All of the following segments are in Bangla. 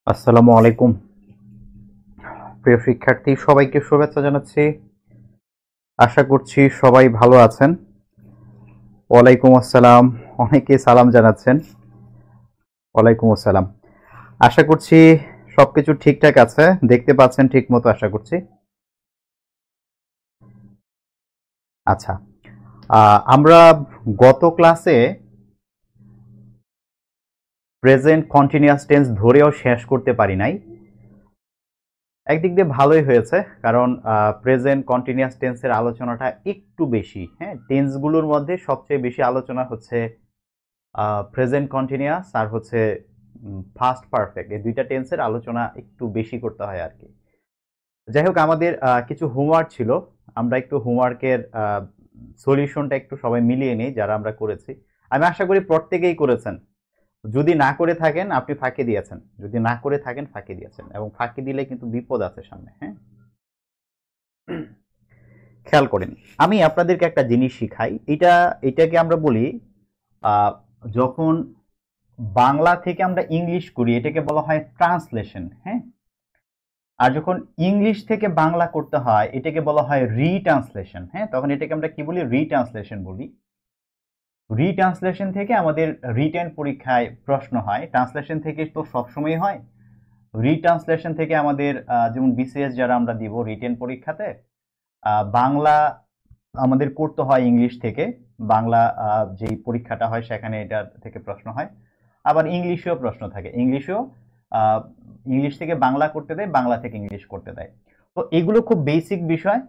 আসসালামু আলাইকুম প্রিয় শিক্ষার্থী, সবাইকে শুভেচ্ছা জানাচ্ছি। আশা করছি সবাই ভালো আছেন। ওয়ালাইকুম আসসালাম। অনেকে সালাম জানাচ্ছেন। ওয়ালাইকুম আসসালাম। আশা করছি সবকিছু ঠিকঠাক আছে, দেখতে পাচ্ছেন ঠিক মতো, আশা করছি। আচ্ছা, আমরা গত ক্লাসে প্রেজেন্ট কন্টিনিউয়াস টেন্স ধরেও শেষ করতে পারি নাই। একদিক দিয়ে ভালোই হয়েছে, কারণ প্রেজেন্ট কন্টিনিউয়াস টেন্সের আলোচনাটা একটু বেশি। হ্যাঁ, টেন্সগুলোর মধ্যে সবচেয়ে বেশি আলোচনা হচ্ছে প্রেজেন্ট কন্টিনিউয়াস আর হচ্ছে ফাস্ট পারফেক্ট। এই দুইটা টেন্সের আলোচনা একটু বেশি করতে হয় আর কি। যাই হোক, আমাদের কিছু হোমওয়ার্ক ছিল, আমরা একটু হোমওয়ার্কের সলিউশনটা একটু সবাই মিলিয়ে নিই যারা আমরা করেছি। আমি আশা করি প্রত্যেকেই করেছেন। যদি না করে থাকেন আপনি ফাঁকি দিয়েছেন, যদি না করে থাকেন ফাঁকি দিয়েছেন, এবং ফাঁকি দিলে কিন্তু বিপদ আছে সামনে। হ্যাঁ, খেয়াল করেন, আমি আপনাদেরকে একটা জিনিস শিখাই। এটাকে আমরা বলি যখন বাংলা থেকে আমরা ইংলিশ করি এটাকে বলা হয় ট্রান্সলেশন। হ্যাঁ, আর যখন ইংলিশ থেকে বাংলা করতে হয় এটাকে বলা হয় রিট্রান্সলেশন। হ্যাঁ, তখন এটাকে আমরা কি বলি? রিট্রান্সলেশন বলি। রিট্রান্সলেশন থেকে আমাদের রিটেন পরীক্ষায় প্রশ্ন হয়। ট্রান্সলেশন থেকে তো সবসময় হয়। রিট্রান্সলেশন থেকে আমাদের যেমন বিসিএস যারা আমরা দিব রিটেন পরীক্ষাতে, বাংলা আমাদের করতে হয় ইংলিশ থেকে। বাংলা যেই পরীক্ষাটা হয় সেখানে এটা থেকে প্রশ্ন হয়। আবার ইংলিশেও প্রশ্ন থাকে, ইংলিশ থেকে বাংলা করতে দেয়, বাংলা থেকে ইংলিশ করতে দেয়। তো এগুলো খুব বেসিক বিষয়,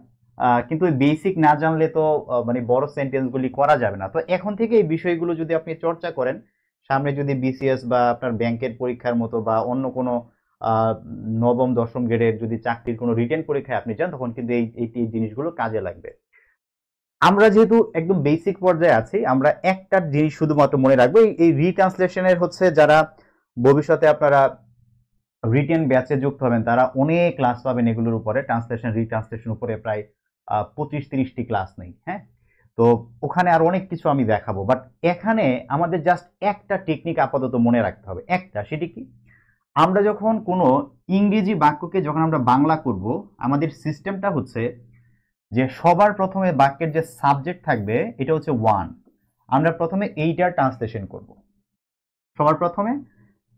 কিন্তু ওই বেসিক না জানলে তো মানে বড় সেন্টেন্সগুলি করা যাবে না। তো এখন থেকে এই বিষয়গুলো যদি আপনি চর্চা করেন, সামনে যদি বিসিএস বা আপনার ব্যাংকের পরীক্ষার মতো বা অন্য কোনো নবম দশম গ্রেডের যদি চাকরির কোনো রিটেন পরীক্ষায় আপনি যান, তখন কিন্তু এই জিনিসগুলো কাজে লাগবে। আমরা যেহেতু একদম বেসিক পর্যায়ে আছি, আমরা একটা জিনিস শুধুমাত্র মনে রাখবো। এই রিট্রান্সলেশনের হচ্ছে যারা ভবিষ্যতে আপনারা রিটেন ব্যাচে যুক্ত হবেন তারা অনেক ক্লাস পাবেন এগুলোর উপরে। ট্রান্সলেশন রিট্রান্সলেশন উপরে প্রায় 25-30টি ক্লাস নেই। হ্যাঁ, তো ওখানে আর অনেক কিছু আমি দেখাবো, বাট এখানে আমাদের জাস্ট একটা টেকনিক আপাতত মনে রাখতে হবে। একটা, সেটি কি? আমরা যখন কোনো ইংরেজি বাক্যকে যখন আমরা বাংলা করব, আমাদের সিস্টেমটা হচ্ছে যে সবার প্রথমে বাক্যের যে সাবজেক্ট থাকবে এটা হচ্ছে ওয়ান। আমরা প্রথমে এইটার ট্রান্সলেশন করব। সবার প্রথমে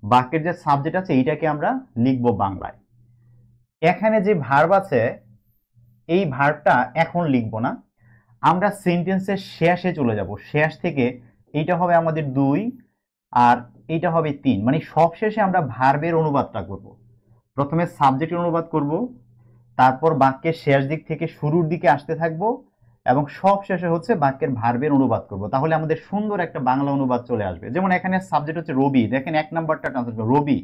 বাক্যের যে সাবজেক্ট আছে এইটাকে আমরা লিখব বাংলায়। এখানে যে ভার্ব আছে এই ভার্বটা এখন লিখব না, আমরা সেন্টেন্সের শেষে চলে যাব। শেষ থেকে এইটা হবে আমাদের 2 আর এইটা হবে 3, মানে সব শেষে আমরা ভার্বের অনুবাদটা করব। প্রথমে সাবজেক্টের অনুবাদ করব, তারপর বাক্যের শেষ দিক থেকে শুরুর দিকে আসতে থাকবো, এবং সব শেষে হচ্ছে বাক্যের ভার্বের অনুবাদ করব। তাহলে আমাদের সুন্দর একটা বাংলা অনুবাদ চলে আসবে। যেমন এখানে সাবজেক্ট হচ্ছে রবি, দেখেন 1 নাম্বারটা ট্রান্সলেট করব রবি।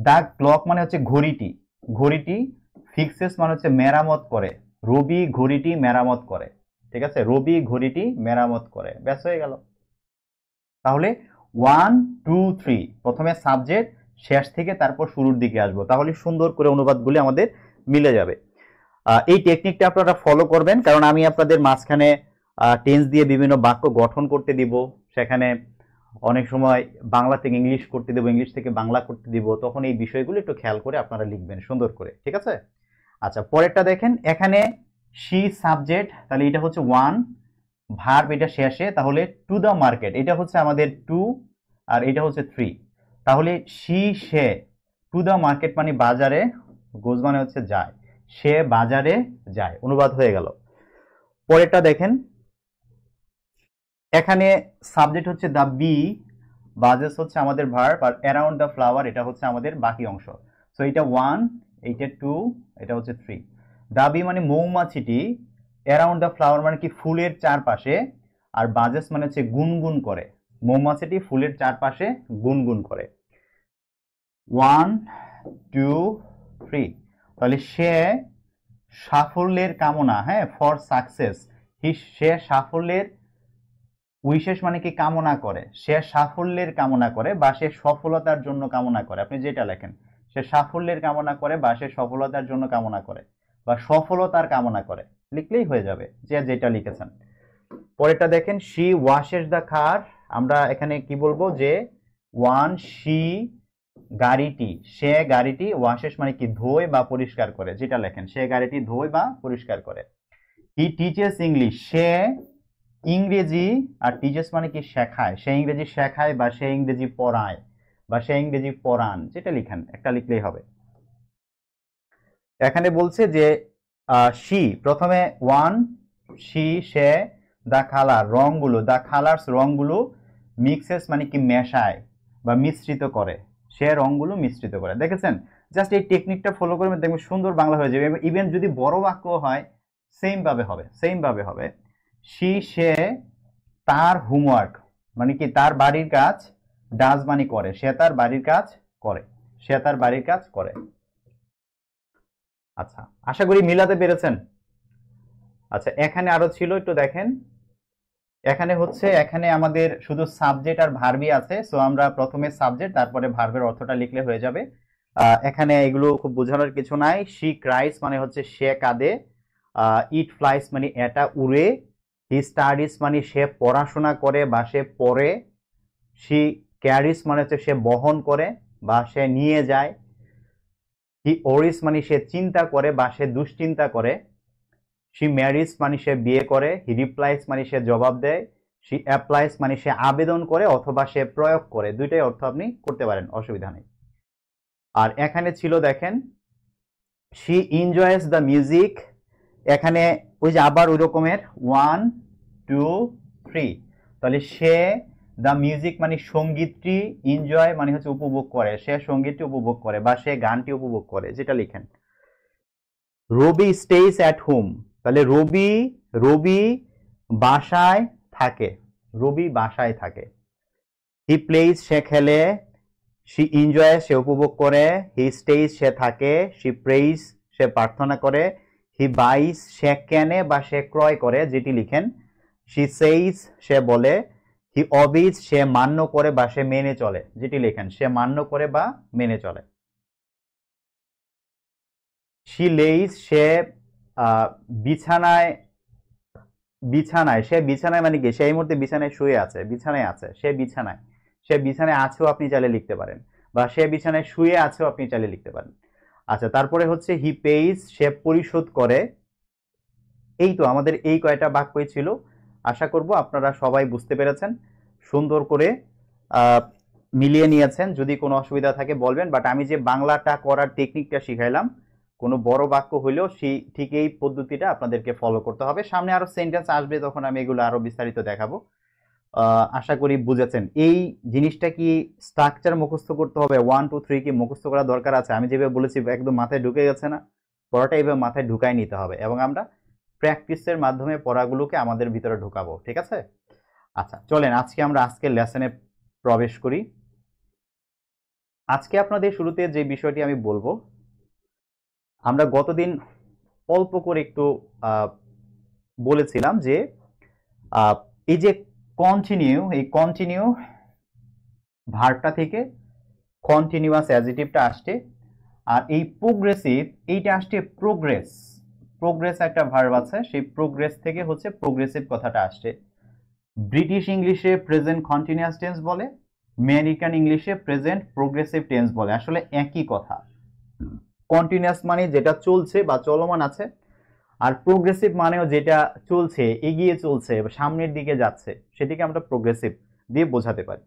দা ক্লক মানে হচ্ছে ঘড়িটি, ঘড়িটি ফিক্সেস মানে হচ্ছে মেরামত করে। রবি ঘড়িটি মেরামত করে। ঠিক আছে, রবি ঘড়িটি মেরামত করে, ব্যাস হয়ে গেল। তাহলে 1 2 3 প্রথমে সাবজেক্ট, শেষ থেকে তারপর শুরুর দিকে আসবো, তাহলে সুন্দর করে অনুবাদগুলি আমাদের মিলে যাবে। এই টেকনিকটা আপনারা ফলো করবেন, কারণ আমি আপনাদের মাঝখানে টেন্স দিয়ে বিভিন্ন বাক্য গঠন করতে দিব। সেখানে অনেক সময় বাংলা থেকে ইংলিশ করতে দেবো, ইংলিশ থেকে বাংলা করতে দিব। তখন এই বিষয়গুলো একটু খেয়াল করে আপনারা লিখবেন সুন্দর করে। ঠিক আছে? আচ্ছা, পরেরটা দেখেন। এখানে শি সাবজেক্ট, তাহলে এটা হচ্ছে 1, ভার্ব এটা শেষে, তাহলে টু দ্য মার্কেট এটা হচ্ছে আমাদের 2 আর এটা হচ্ছে 3। তাহলে সে টু দ্য মার্কেট মানে বাজারে, গোজ মানে হচ্ছে যায়, সে বাজারে যায়, অনুবাদ হয়ে গেল। পরেরটা দেখেন, এখানে সাবজেক্ট হচ্ছে দ্য বি, বাজেস হচ্ছে আমাদের ভার্ব, আর অ্যারাউন্ড দ্য ফ্লাওয়ার এটা হচ্ছে আমাদের বাকি অংশ। সো এটা 1, এইটা 2, এটা হচ্ছে 3। দ্য বি মানে মৌমাছিটি, অ্যারাউন্ড দ্য ফ্লাওয়ার মানে কি ফুলের চারপাশে, আর বাজেস মানে হচ্ছে গুনগুন করে। মৌমাছিটি ফুলের চারপাশে গুনগুন করে। 1 2 3। তাহলে সে সাফল্যের কামনা, হ্যাঁ, ফর সাকসেস, সে সাফল্যের, উইশেস মানে কি কামনা করে, সে সাফল্যের কামনা করে বা সে সফলতার জন্য কামনা করে। আপনি যেটা লেখেন, সে সাফল্যের কামনা করে বা সে সফলতার জন্য কামনা করে বা সফলতার কামনা করে, লিখলেই হয়ে যাবে যে যেটা লিখেছেন। পরেরটা দেখেন, শি ওয়াশেস দ্য কার। আমরা এখানে কি বলবো যে ওয়ান, শি গাড়িটি, সে গাড়িটি, ওয়াশেস মানে কি ধোয় বা পরিষ্কার করে, যেটা লেখেন সে গাড়িটি ধোয় বা পরিষ্কার করে। হি টিচেস ইংলিশ, সে ইংরেজি, আর টিচেস মানে কি শেখায়, সে ইংরেজি শেখায় বা সে ইংরেজি পড়ায় বা সে ইংরেজি পড়ান, যেটা লিখেন একটা লিখলেই হবে। এখানে বলছে যে শি, প্রথমে one, she says, the colour রংগুলো, দা কালার্স রংগুলো, মিক্সেস মানে কি মেশায় বা মিশ্রিত করে, সে রংগুলো মিশ্রিত করে। দেখেছেন, জাস্ট এই টেকনিকটা ফলো করে দেখবেন সুন্দর বাংলা হয়ে যাবে। ইভেন যদি বড় বাক্য হয় সেম ভাবে হবে, সেম ভাবে হবে। শি সে তার হোমওয়ার্ক মানে কি তার বাড়ির কাজ, ডাজ মানে করে, সে তার বাড়ির কাজ করে, সে তার বাড়ির কাজ করে। আচ্ছা, আশা করি মিলাতে পেরেছেন। আচ্ছা, এখানে আরো ছিল, একটু দেখেন। এখানে হচ্ছে, এখানে আমাদের শুধু সাবজেক্ট আর ভার্বই আছে, সো আমরা প্রথমে সাবজেক্ট তারপরে ভার্বের অর্থটা লিখলে হয়ে যাবে। এখানে এগুলো খুব বোঝানোর কিছু নাই। শি ক্রাইস মানে হচ্ছে সে কাঁদে, ইট ফ্লাইস মানে এটা উড়ে, হি স্টাডিজ মানে সে পড়াশোনা করে বা সে পড়ে, শি ক্যারিস মানে হচ্ছে সে বহন করে বা সে নিয়ে যায়, হি ওরিস মানে সে চিন্তা করে বা সে দুশ্চিন্তা করে, শি ম্যারিজ মানে সে বিয়ে করে, হি রিপ্লাইস মানে সে জবাব দেয়, শি অ্যাপ্লাইস মানে সে আবেদন করে অথবা সে প্রয়োগ করে, দুইটাই অর্থ আপনি করতে পারেন, অসুবিধা নেই। আর এখানে ছিল দেখেন, শি এনজয়েস দ্য মিউজিক। এখানে ওই যে আবার ওই রকমের 1 2 3। তাহলে সে দ্য মিউজিক মানে সঙ্গীতটি, এনজয় মানে হচ্ছে উপভোগ করে, সে সঙ্গীতটি উপভোগ করে বা সে গানটি উপভোগ করে, যেটা লিখেন। রবি স্টেইস অ্যাট হোম। তাহলে রবি, রবি বাসায় থাকে, রবি বাসায় থাকে। হি প্লেইজ সে খেলে, শি এনজয় সে উপভোগ করে, হি স্টেইজ সে থাকে, শি প্রেইজ সে প্রার্থনা করে, হি বাইস সে কেনে বা সে ক্রয় করে, যেটি লিখেন। শি সেইজ সে বলে, হি অবিজ সে মান্য করে বা সে মেনে চলে, যেটি লেখেন সে মান্য করে বা মেনে চলে। শি লেইজ সে বিছানায়, বিছানায়, সে বিছানায় মানে কি সে এই মুহূর্তে বিছানায় শুয়ে আছে, বিছানায় আছে, সে বিছানায়, সে বিছানায় আছেও আপনি চাইলে লিখতে পারেন, বা সে বিছানায় শুয়ে আছেও আপনি চাইলে লিখতে পারেন। আচ্ছা, তারপরে হচ্ছে হি পেইজ সে পরিশোধ করে। এই তো আমাদের এই কয়টা বাক্যই ছিল। আশা করব আপনারা সবাই বুঝতে পেরেছেন, সুন্দর করে মিলিয়ে নিয়েছেন। যদি কোনো অসুবিধা থাকে বলবেন, বাট আমি যে বাংলাটা করার টেকনিকটা শিখাইলাম, কোনো বড় বাক্য হইলেও ঠিক এই পদ্ধতিটা আপনাদেরকে ফলো করতে হবে। সামনে আরো সেন্টেন্স আসবে, তখন আমি এগুলো আরো বিস্তারিত দেখাবো। আশা করি বুঝেছেন। এই জিনিসটা কি স্ট্রাকচার মুখস্থ করতে হবে, 1 2 3 কি মুখস্থ করার দরকার আছে? আমি যেভাবে বলেছি একদম মাথায় ঢুকে গেছে না? পড়াটা এইভাবে মাথায় ঢুকাই নিতে হবে এবং আমরা প্র্যাকটিসের মাধ্যমে পড়াগুলোকে আমাদের ভিতরে ঢুকাবো, ঠিক আছে? আচ্ছা, চলেন আজকে আমরা আজকের লেসনে প্রবেশ করি। আজকে আপনাদের শুরুতে যে বিষয়টি আমি বলবো, আমরা গতদিন অল্প করে একটু বলেছিলাম যে এই যে কন্টিনিউ, এই কন্টিনিউ ভার্বটা থেকে কন্টিনিউয়াস অ্যাডজেক্টিভটা আসছে, আর এই প্রোগ্রেসিভ এইটা আসছে প্রোগ্রেস, প্রোগ্রেস একটা ভার্ব আছে, সেই প্রোগ্রেস থেকে হচ্ছে প্রোগ্রেসিভ কথাটা আসছে। ব্রিটিশ ইংলিশে প্রেজেন্ট কন্টিনিউয়াস টেন্স বলে, আমেরিকান ইংলিশে প্রেজেন্ট প্রোগ্রেসিভ টেন্স বলে, আসলে একই কথা। কন্টিনিউয়াস মানে যেটা চলছে বা চলমান আছে, আর প্রোগ্রেসিভ মানেও যেটা চলছে, এগিয়ে চলছে, সামনের দিকে যাচ্ছে, সেটিকে আমরা প্রোগ্রেসিভ দিয়ে বোঝাতে পারি।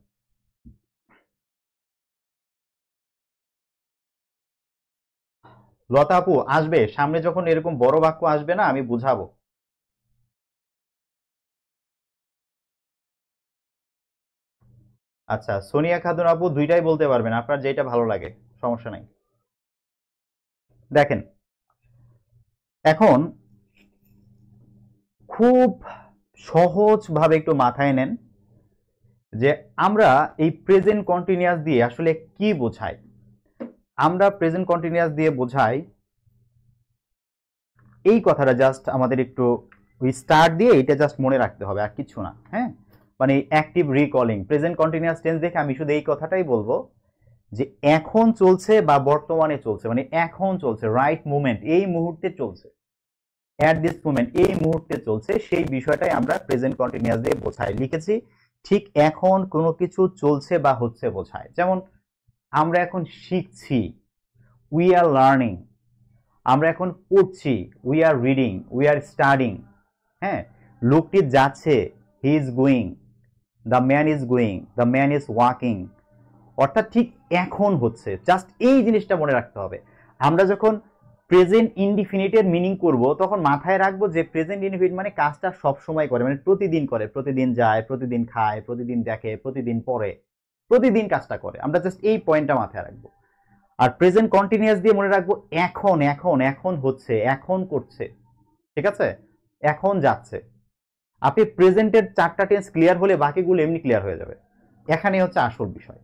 লতা আপু আসবে সামনে, যখন এরকম বড় বাক্য আসবে না আমি বুঝাবো। আচ্ছা, সোনিয়া খাতুন আপু দুইটাই বলতে পারবেন, আপনার যেটা ভালো লাগে, সমস্যা নাই। দেখেন, এখন খুব সহজ ভাবে একটু মাথায় নেন যে আমরা এই প্রেজেন্ট কন্টিনিউয়াস দিয়ে আসলে কি বোঝাই। আমরা প্রেজেন্ট কন্টিনিউয়াস দিয়ে বোঝাই এই কথাটা, জাস্ট আমাদের একটু ওই স্টার্ট দিয়ে এটা জাস্ট মনে রাখতে হবে, আর কিছু না। হ্যাঁ, মানে active recalling present continuous tense দেখে আমি শুধু এই কথাটাই বলবো যে এখন চলছে বা বর্তমানে চলছে, মানে এখন চলছে, রাইট মুভমেন্ট, এই মুহূর্তে চলছে, অ্যাট দিস মোমেন্ট, এই মুহূর্তে চলছে, সেই বিষয়টাই আমরা প্রেজেন্ট কন্টিনিউয়াস দিয়ে বোঝাই। লিখেছি ঠিক এখন কোনো কিছু চলছে বা হচ্ছে বোঝায়। যেমন আমরা এখন শিখছি, উই আর লার্নিং। আমরা এখন পড়ছি, we are reading, we are studying. হ্যাঁ, লোকটি যাচ্ছে, he is going, the man is going, the man is walking. অর্থাৎ ঠিক এখন হচ্ছে, জাস্ট এই জিনিসটা মনে রাখতে হবে। আমরা যখন প্রেজেন্ট ইনডিফিনিটের মিনিং করব তখন মাথায় রাখবো যে প্রেজেন্ট ইনডিফিনিট মানে কাজটা সব সময় করে, মানে প্রতিদিন করে, প্রতিদিন যায়, প্রতিদিন খায়, প্রতিদিন দেখে, প্রতিদিন পড়ে, প্রতিদিন কাজটা করে। আমরা জাস্ট এই পয়েন্টটা মাথায় রাখবো। আর প্রেজেন্ট কন্টিনিউয়াস দিয়ে মনে রাখবো এখন, এখন, এখন হচ্ছে, এখন করছে, ঠিক আছে, এখন যাচ্ছে। আপনি প্রেজেন্টের 4টা টেন্স ক্লিয়ার হলে বাকিগুলো এমনি ক্লিয়ার হয়ে যাবে। এখানে হচ্ছে আসল বিষয়।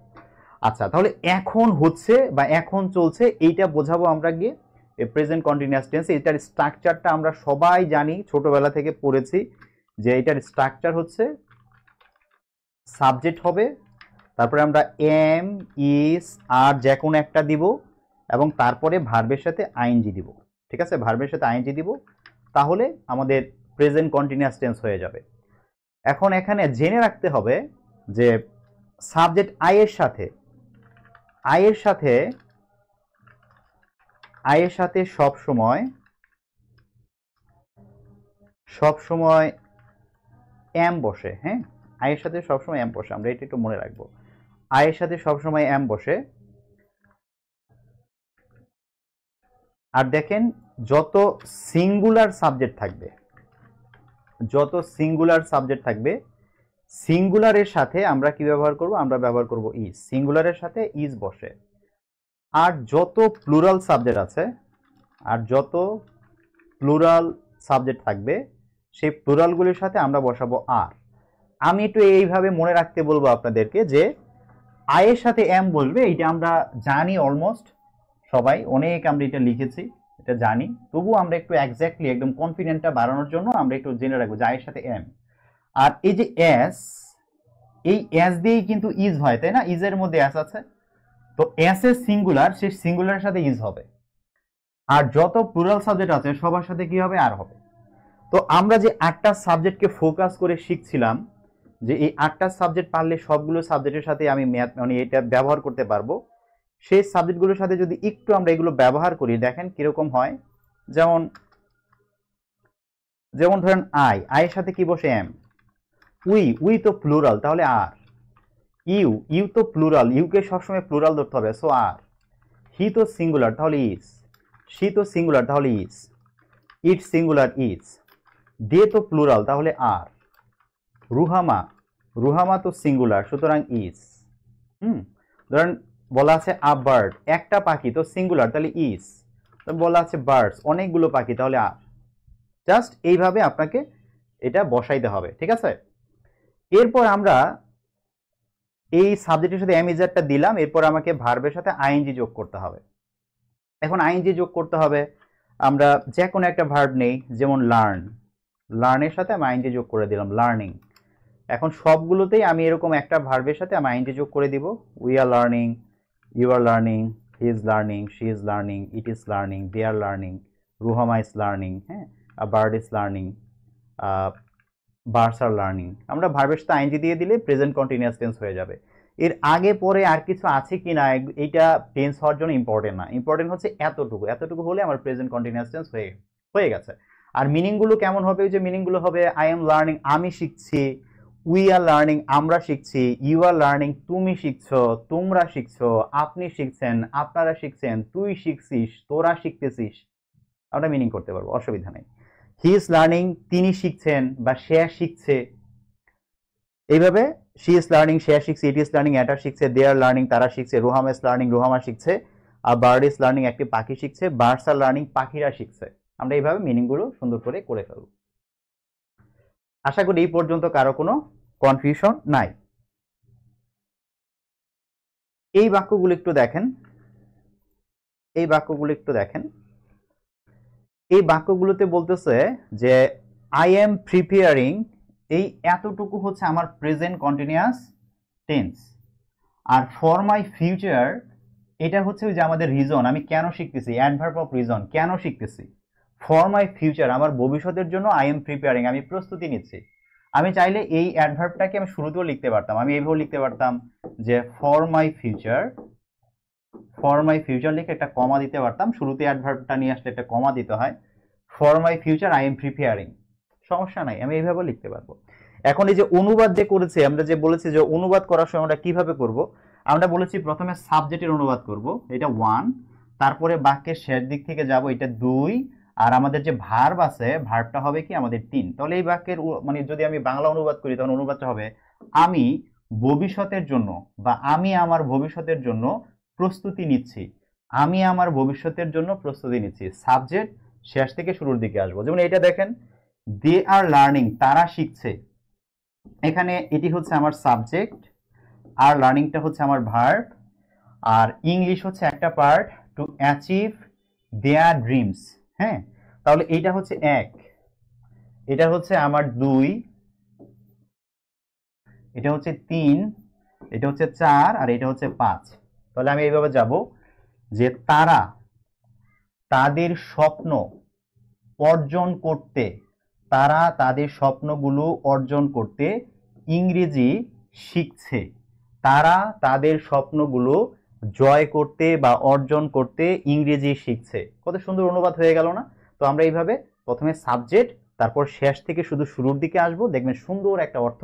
আচ্ছা, তাহলে এখন হচ্ছে বা এখন চলছে এইটা বোঝাবো আমরা গিয়ে প্রেজেন্ট কন্টিনিউয়াস টেন্স। এটার স্ট্রাকচারটা আমরা সবাই জানি, ছোটবেলা থেকে পড়েছি যে এটার স্ট্রাকচার হচ্ছে সাবজেক্ট হবে, তারপরে আমরা এম, ইজ, আর যে কোনো একটা দিব, এবং তারপরে ভার্বের সাথে আইএনজি দিব। ঠিক আছে, ভার্বের সাথে আইএনজি দিব, তাহলে আমাদের প্রেজেন্ট কন্টিনিউয়াস টেন্স হয়ে যাবে। এখন এখানে জেনে রাখতে হবে যে সাবজেক্ট আইয়ের সাথে, আইয়ের সাথে, আইয়ের সাথে সব সময় এম বসে। হ্যাঁ, আইয়ের সাথে সব সময় এম বসে, আমরা এটা একটু মনে রাখবো। আইয়ের সাথে সব সময় এম বসে। আর দেখেন, যত সিঙ্গুলার সাবজেক্ট থাকবে, যত সিঙ্গুলার সাবজেক্ট থাকবে, সিঙ্গুলারের সাথে আমরা কি ব্যবহার করব? আমরা ব্যবহার করব ইজ। সিঙ্গুলারের সাথে ইজ বসে। আর যত প্লুরাল সাবজেক্ট আছে, আর যত প্লুরাল সাবজেক্ট থাকবে, সেই প্লুরালগুলির সাথে আমরা বসাবো আর। আমি একটু এইভাবে মনে রাখতে বলবো আপনাদেরকে যে আয়ের সাথে এম বলবে, এটা আমরা জানি অলমোস্ট সবাই, অনেক আমরা এটা লিখেছি, এটা জানি। তবু আমরা একটু এক্স্যাক্টলি একদম কনফিডেন্টটা বাড়ানোর জন্য আমরা একটু জেনে রাখবো যে আয়ের সাথে এম। আর এই যে এস, এই এস দিয়েই কিন্তু ইজ হয়, তাই না? ইজের মধ্যে এস আছে, তো এস এর সিঙ্গুলার, সেই সিঙ্গুলারের সাথে ইজ হবে। আর যত প্লুরাল সাবজেক্ট আছে সবার সাথে কি হবে? আর হবে। তো আমরা যে 8টা সাবজেক্টকে ফোকাস করে শিখছিলাম, যে এই 8টা সাবজেক্ট পারলে সবগুলো সাবজেক্টের সাথে আমি ম্যাথ মানে এটা ব্যবহার করতে পারবো, সেই সাবজেক্টগুলোর সাথে যদি একটু আমরা এগুলো ব্যবহার করি, দেখেন কিরকম হয়। যেমন যেমন ধরেন আয়ের সাথে কি বসে? এম। উই তো প্লুরাল, তাহলে আর। ইউ তো প্লুরাল, ইউকে সবসময় প্লুরাল ধরতে হবে, সো আর। হি তো সিঙ্গুলার, তাহলে ইজ। সি তো সিঙ্গুলার, তাহলে is. It singular, is. They তো প্লুরাল, তাহলে আর। রুহামা তো সিঙ্গুলার, সুতরাং ইজ। ধরেন বলা আছে আ বার্ড, একটা পাখি, তো সিঙ্গুলার, তাহলে ইজ। বলা আছে বার্ডস, অনেকগুলো পাখি, তাহলে আর। জাস্ট এইভাবে আপনাকে এটা বসাইতে হবে, ঠিক আছে? এরপর আমরা এই সাবজেক্টের সাথে এমইজারটা দিলাম, এরপর আমাকে ভার্বের সাথে আইএনজি যোগ করতে হবে। এখন আইএনজি যোগ করতে হবে, আমরা যে কোনো একটা ভার্ব নেই, যেমন লার্ন, লার্নের সাথে আমি আইএনজি যোগ করে দিলাম, লার্নিং। এখন সবগুলোতেই আমি এরকম একটা ভার্বের সাথে আমি আইএনজি যোগ করে দিব। We are learning, you are learning, he is learning, she is learning, it is learning, they are learning, Ruhama is learning, হ্যাঁ, a bird is learning, birds are learning. আমরা ভার্বের সাথে আইএনজি দিয়ে দিলে প্রেজেন্ট কন্টিনিউয়াস টেন্স হয়ে যাবে। এর আগে পরে আর কিছু আছে কি না এইটা টেন্স হওয়ার জন্য ইম্পর্টেন্ট না, ইম্পর্টেন্ট হচ্ছে এতটুকু, এতটুকু হলে আমার প্রেজেন্ট কন্টিনিউয়াস টেন্স হয়ে গেছে। আর মিনিংগুলো কেমন হবে? ওই যে মিনিংগুলো হবে, আই এম লার্নিং, আমি শিখছি, উই আর লার্নিং, আমরা শিখছি, ইউ আর লার্নিং, তুমি শিখছো, তোমরা শিখছো, আপনি শিখছেন, আপনারা শিখছেন, তুই শিখছিস, তোরা শিখতেছিস। আমরা মিনিং করতে পারবো, অসুবিধা নেই। হি ইজ লার্নিং, তিনি শিখছেন বা সে শিখছে। এইভাবে শি ইজ লার্নিং, সে শিখছে, ইট ইজ লার্নিং, এটা শিখছে, দে আর লার্নিং, তারা শিখছে, রুহামা ইজ লার্নিং, রুহামা শিখছে, আর বার্ড ইজ লার্নিং, একটি পাখি শিখছে, বার্ডস আর লার্নিং, পাখিরা শিখছে। আমরা এইভাবে মিনিংগুলো সুন্দর করে ফেলব। আশা করি এই পর্যন্ত কারো কোনো কনফিউশন নাই। এই বাক্যগুলো একটু দেখেন, এই বাক্যগুলো একটু দেখেন। এই বাক্যগুলোতে বলতেছে যে আই এম প্রিপেয়ারিং, এই এতটুকু হচ্ছে আমার প্রেজেন্ট কন্টিনিউয়াস টেন্স। আর ফর মাই ফিউচার, এটা হচ্ছে ওই যে আমাদের রিজন, আমি কেন শিখতেছি, অ্যাডভার্ব অফ রিজন, কেন শিখতেছি। ফর মাই ফিউচার, আমার ভবিষ্যতের জন্য আই এম প্রিপেয়ারিং, আমি প্রস্তুতি নিচ্ছি। আমি চাইলে এই অ্যাডভার্বটাকে আমি শুরুতেও লিখতে পারতাম, আমি এইভাবে লিখতে পারতাম যে for my future, for my future লিখে একটা কমা দিতে পারতাম, শুরুতে অ্যাডভার্বটা নিয়ে আসলে একটা কমা দিতে হয়। For my future I am preparing, সমস্যা নাই, আমি এইভাবে লিখতে পারবো। এখন এই যে অনুবাদ যে করেছি, আমরা যে বলেছি যে অনুবাদ করার সময় আমরা কিভাবে করব, আমরা বলেছি প্রথমে সাবজেক্টের অনুবাদ করব, এটা 1, তারপরে বাক্যের শেষ দিক থেকে যাব, এটা 2, আর আমাদের যে ভার্ব আছে, ভার্বটা হবে কি আমাদের 3। তাহলে এই বাক্যের মানে যদি আমি বাংলা অনুবাদ করি, তখন অনুবাদটা হবে আমি ভবিষ্যতের জন্য, বা আমি আমার ভবিষ্যতের জন্য প্রস্তুতি নিচ্ছি, আমি আমার ভবিষ্যতের জন্য প্রস্তুতি নিচ্ছি। সাবজেক্ট শেষ থেকে শুরুর দিকে আসবো। যেমন এটা দেখেন, দে আর লার্নিং, তারা শিখছে, এখানে এটি হচ্ছে আমার সাবজেক্ট, আর লার্নিংটা হচ্ছে আমার ভার্ব, আর ইংলিশ হচ্ছে একটা part, to achieve there dreams. হ্যাঁ, তাহলে এইটা হচ্ছে 1, এটা হচ্ছে আমার 2, এটা হচ্ছে 3, এটা হচ্ছে 4, আর এটা হচ্ছে 5। তাহলে আমি এইভাবে যাব যে তারা তাদের স্বপ্ন অর্জন করতে, তারা তাদের স্বপ্নগুলো অর্জন করতে ইংরেজি শিখছে, তারা তাদের স্বপ্নগুলো জয় করতে বা অর্জন করতে ইংরেজি শিখছে। কত সুন্দর অনুবাদ হয়ে গেল না? তো আমরা এইভাবে প্রথমে সাবজেক্ট, তারপর শেষ থেকে শুধু শুরুর দিকে আসবো, দেখবেন সুন্দর একটা অর্থ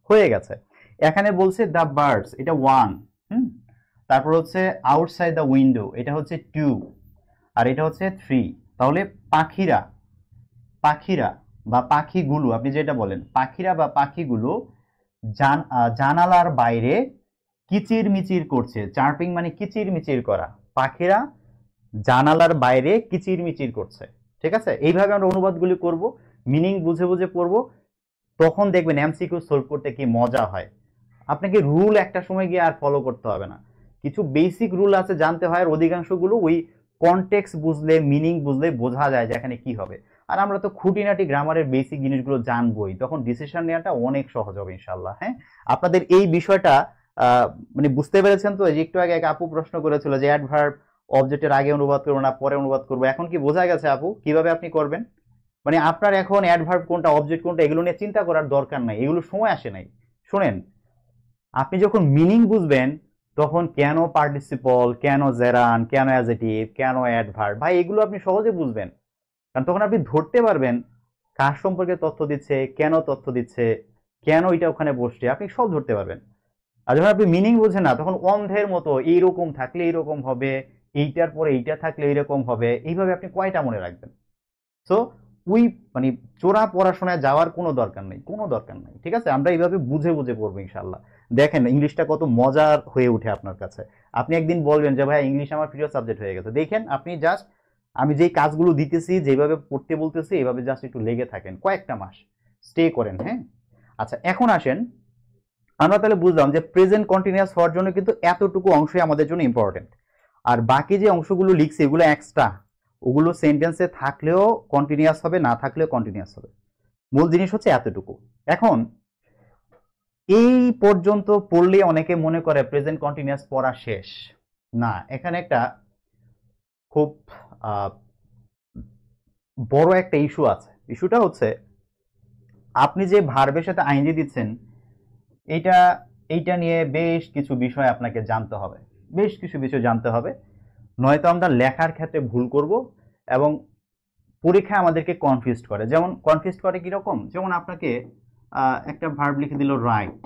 হয়ে গেছে। এখানে বলছে দ্য বার্ডস, এটা 1, তারপর হচ্ছে আউটসাইড দ্য উইন্ডো, এটা হচ্ছে 2, আর এটা হচ্ছে 3। তাহলে পাখিরা, পাখিরা বা পাখিগুলো, আপনি যেটা বলেন, পাখিরা বা পাখিগুলো জানালার বাইরে কিচির মিচির করছে। চার্পিং মানে কিচির মিচির করা, পাখিরা জানালার বাইরে কিচির মিচির করছে। ঠিক আছে, এইভাবে আমরা অনুবাদগুলি করব, মিনিং বুঝে বুঝে পড়ব, তখন দেখবেন এমসিকিউ সলভ করতে কি মজা হয়। আপনাকে রুল একটা সময় গিয়ে আর ফলো করতে হবে না, কিছু বেসিক রুল আছে জানতে হয়, আর অধিকাংশগুলো ওই কনটেক্সট বুঝলে, মিনিং বুঝলে বোঝা যায় যে এখানে কি হবে। আর আমরা তো খুঁটিনাটি গ্রামারের বেসিক জিনিসগুলো জানবোই, তখন ডিসিশন নেওয়াটা অনেক সহজ হবে ইনশাল্লাহ। হ্যাঁ, আপনাদের এই বিষয়টা মানে বুঝতে পেরেছেন তো? যে একটু আগে এক আপু প্রশ্ন করেছিল যে অ্যাডভার্ব অবজেক্টের আগে অনুবাদ করবো না পরে অনুবাদ করবো, এখন কি বোঝা গেছে আপু কিভাবে আপনি করবেন? মানে আপনার এখন অ্যাডভার্ব কোনটা, অবজেক্ট কোনটা, এগুলো নিয়ে চিন্তা করার দরকার নাই, এগুলো সময় আসে নাই। শোনেন, আপনি যখন মিনিং বুঝবেন, তখন কেন পার্টিসিপল, কেন জেরান, কেন অ্যাজেটিভ, কেন অ্যাডভার্ব, ভাই এগুলো আপনি সহজে বুঝবেন। কারণ তখন আপনি ধরতে পারবেন কার সম্পর্কে তথ্য দিচ্ছে, কেন তথ্য দিচ্ছে, কেন এটা ওখানে বসছে, আপনি সব ধরতে পারবেন। আর যখন আপনি মিনিং বুঝেন না, তখন অন্ধের মতো এইরকম থাকলে এইরকম হবে, এইটার পরে এইটা থাকলে এইরকম হবে, এইভাবে আপনি কয়টা মনে রাখবেন? সো ওই মানে চোরা পড়াশোনায় যাওয়ার কোনো দরকার নেই, কোনো দরকার নেই। ঠিক আছে, আমরা এইভাবে বুঝে বুঝে পড়বো ইনশাল্লাহ। দেখেন ইংলিশটা কত মজার হয়ে উঠে আপনার কাছে। আপনি একদিন বলবেন যে ভাই ইংলিশ আমার প্রিয় সাবজেক্ট হয়ে গেছে। দেখেন আপনি জাস্ট, আমি যেই কাজগুলো দিতেছি, যেভাবে পড়তে বলতেছি, এইভাবে জাস্ট একটু লেগে থাকেন, কয়েকটা মাস স্টে করেন। হ্যাঁ, আচ্ছা এখন আসেন, আমরা তাহলে বুঝলাম যে প্রেজেন্ট কন্টিনিউয়াস হওয়ার জন্য কিন্তু এতটুকু অংশই আমাদের জন্য ইম্পর্টেন্ট, আর বাকি যে অংশগুলো লিখছি এগুলো এক্সট্রা, ওগুলো সেন্টেন্সে থাকলেও কন্টিনিউয়াস হবে, না থাকলেও কন্টিনিউয়াস হবে। মূল জিনিস হচ্ছে এতটুকু। এখন এই পর্যন্ত পড়লে অনেকে মনে করে প্রেজেন্ট কন্টিনিউয়াস পড়া শেষ। না, এখানে একটা খুব বড় একটা ইস্যু আছে। ইস্যুটা হচ্ছে আপনি যে ভার্বের সাথে আইনজি দিচ্ছেন, এইটা এইটা নিয়ে বেশ কিছু বিষয় আপনাকে জানতে হবে, বেশ কিছু বিষয় জানতে হবে, নয়তো আমরা লেখার ক্ষেত্রে ভুল করব এবং পরীক্ষায় আমাদেরকে কনফিউজ করে। যেমন কনফিউজ করে কিরকম, যেমন আপনাকে একটা ভার্ব লিখে দিল রাইট,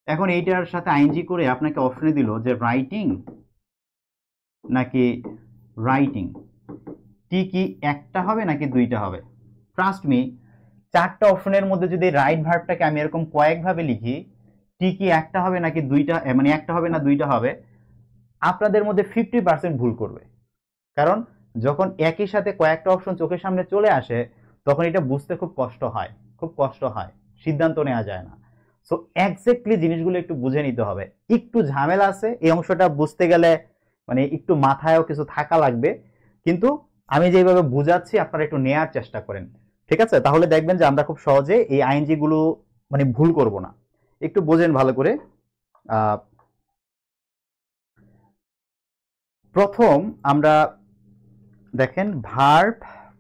এখন এইটার সাথে আইনজি করে আপনাকে অপশনে দিল যে রাইটিং নাকি রাইটিং, টি কি একটা হবে নাকি দুইটা হবে। ট্রাস্ট মি, 4টা অপশনের মধ্যে যদি রাইট ভার্বটাকে আমি এরকম কয়েকভাবে লিখি, টি কি একটা হবে নাকি দুইটা, মানে একটা হবে না দুইটা হবে, আপনাদের মধ্যে 50% ভুল করবে। কারণ যখন একই সাথে কয়েকটা অপশন চোখের সামনে চলে আসে, তখন এটা বুঝতে খুব কষ্ট হয়, খুব কষ্ট হয়, সিদ্ধান্ত নেওয়া যায় না। সো এক্স্যাক্টলি জিনিসগুলো একটু বুঝে নিতে হবে, একটু ঝামেলা আছে এই অংশটা বুঝতে গেলে, মানে একটু মাথায়ও কিছু থাকা লাগবে, কিন্তু আমি যেভাবে বুঝাচ্ছি আপনারা একটু নেয়ার চেষ্টা করেন, ঠিক আছে? তাহলে দেখবেন যে আমরা খুব সহজে এই আইএনজি গুলো মানে ভুল করব না। একটু বোঝেন ভালো করে। প্রথম আমরা দেখেন ভার্ব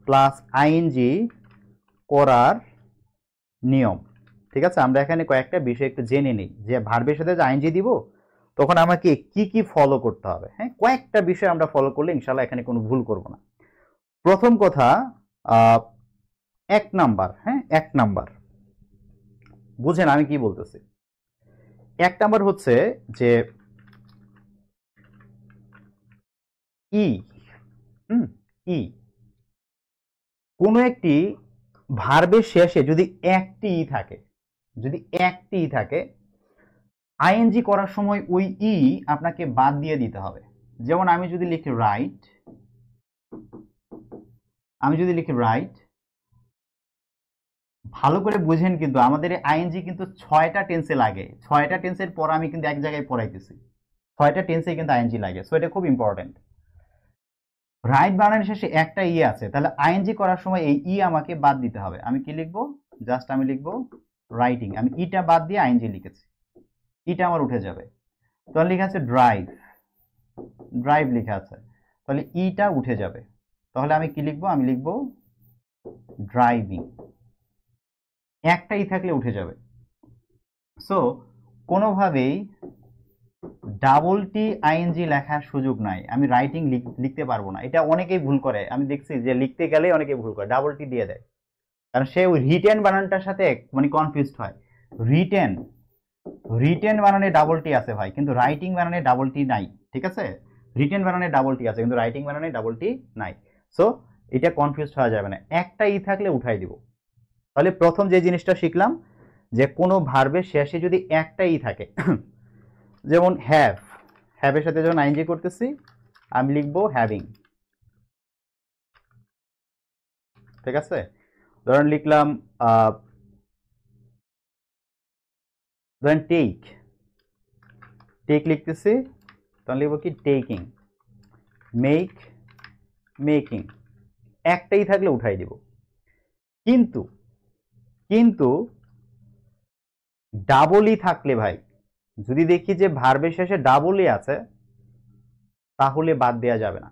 প্লাস আইএনজি করার নিয়ম, ঠিক আছে? আমরা এখানে কয়েকটা বিষয় একটু জেনে নিই, যে ভার্বের সাথে যে আইএনজি দিব তখন আমাকে কি কি ফলো করতে হবে। হ্যাঁ, কয়েকটা বিষয় আমরা ফলো করলে ইনশাল্লাহ এখানে কোনো ভুল করব না। প্রথম কথা, 1 নাম্বার, হ্যাঁ 1 নাম্বার বুঝেন আমি কি বলতেছি। 1 নাম্বার হচ্ছে যে ই, ই কোনো একটি ভার্বের শেষে যদি একটি ই থাকে, যদি একটি ই থাকে, আইএনজি করার সময় ওই ই আপনাকে বাদ দিয়ে দিতে হবে। যেমন আমি যদি লিখি রাইট, ভালো করে বুঝেন, কিন্তু আমাদের আইএনজি কিন্তু 6টা টেন্সে লাগে, 6টা টেন্সের পর আমি কিন্তু এক জায়গায় পড়াইতেছি, 6টা টেন্সে কিন্তু আইএনজি লাগে। সো এটা খুব ইম্পর্টেন্ট। রাইট বানানোর শেষে একটা ই আছে, তাহলে আইএনজি করার সময় এই ই আমাকে বাদ দিতে হবে। আমি কি লিখবো? জাস্ট আমি লিখবো রাইটিং, আমি ইটা বাদ দিয়ে আইএনজি লিখেছি, ইটা আমার উঠে যাবে। তাহলে লেখা আছে ড্রাইভ, ড্রাইভ লেখা আছে, তাহলে ইটা উঠে যাবে। তাহলে আমি কি লিখবো? আমি লিখবো ড্রাইভিং, একটা ই থাকলে উঠে যাবে। সো কোনোভাবেই ডাবল টি আইএনজি লেখার সুযোগ নাই, আমি রাইটিং লিখতে পারবো না। এটা অনেকেই ভুল করে, আমি দেখছি যে লিখতে গেলে অনেকেই ভুল করে, ডাবল টি দিয়ে দেয়, কারণ সে ওই রিটেন বানানটার সাথে মানে কনফিউজড হয়। রিটেন বানানে ডাবল টি আছে ভাই, কিন্তু রাইটিং বানানে ডাবল টি নাই, ঠিক আছে? রিটেন বানানে ডাবল টি আছে, কিন্তু রাইটিং বানানে ডাবল টি নাই। সো এটা কনফিউজড হওয়া যাবে না, একটা ই থাকলে উঠাই দিব। তাহলে প্রথম যে জিনিসটা শিখলাম, যে কোনো ভার্বের শেষে যদি একটা ই থাকে, যেমন হ্যাভ, হ্যাভের সাথে যখন আইএনজি করতেছি আমি লিখবো হ্যাভিং, ঠিক আছে? ধরেন লিখলাম ধরেন টেক লিখতেছি, তখন লিখবো কি টেকিং, মেকিং, একটাই থাকলে উঠাই দিব। কিন্তু ডাবলই থাকলে ভাই, যদি দেখি যে ভার্বের শেষে ডাবলই আছে, তাহলে বাদ দেওয়া যাবে না।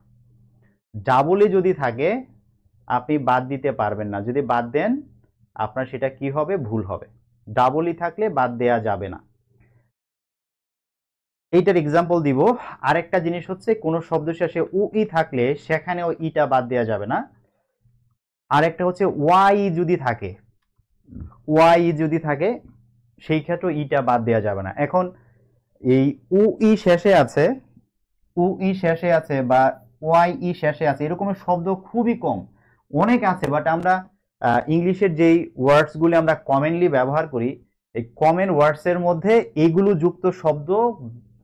ডাবলই যদি থাকে আপনি বাদ দিতে পারবেন না, যদি বাদ দেন আপনার সেটা কি হবে? ভুল হবে। ডাবলই থাকলে বাদ দেয়া যাবে না। এইটার এক্সাম্পল দিব। আরেকটা জিনিস হচ্ছে, কোন শব্দ শেষে ই থাকলে সেখানেও ইটা বাদ দেওয়া যাবে না। আরেকটা হচ্ছে ওয়াই যদি থাকে সেই ক্ষেত্রে ইটা বাদ দেওয়া যাবে না। এখন এই ই শেষে আছে বা ওয়াই ই শেষে আছে, এরকমের শব্দ খুবই কম, অনেক আছে, বাট আমরা ইংলিশের যেই ওয়ার্ডস গুলি আমরা কমনলি ব্যবহার করি, এই কমন ওয়ার্ডস এর মধ্যে এইগুলো যুক্ত শব্দ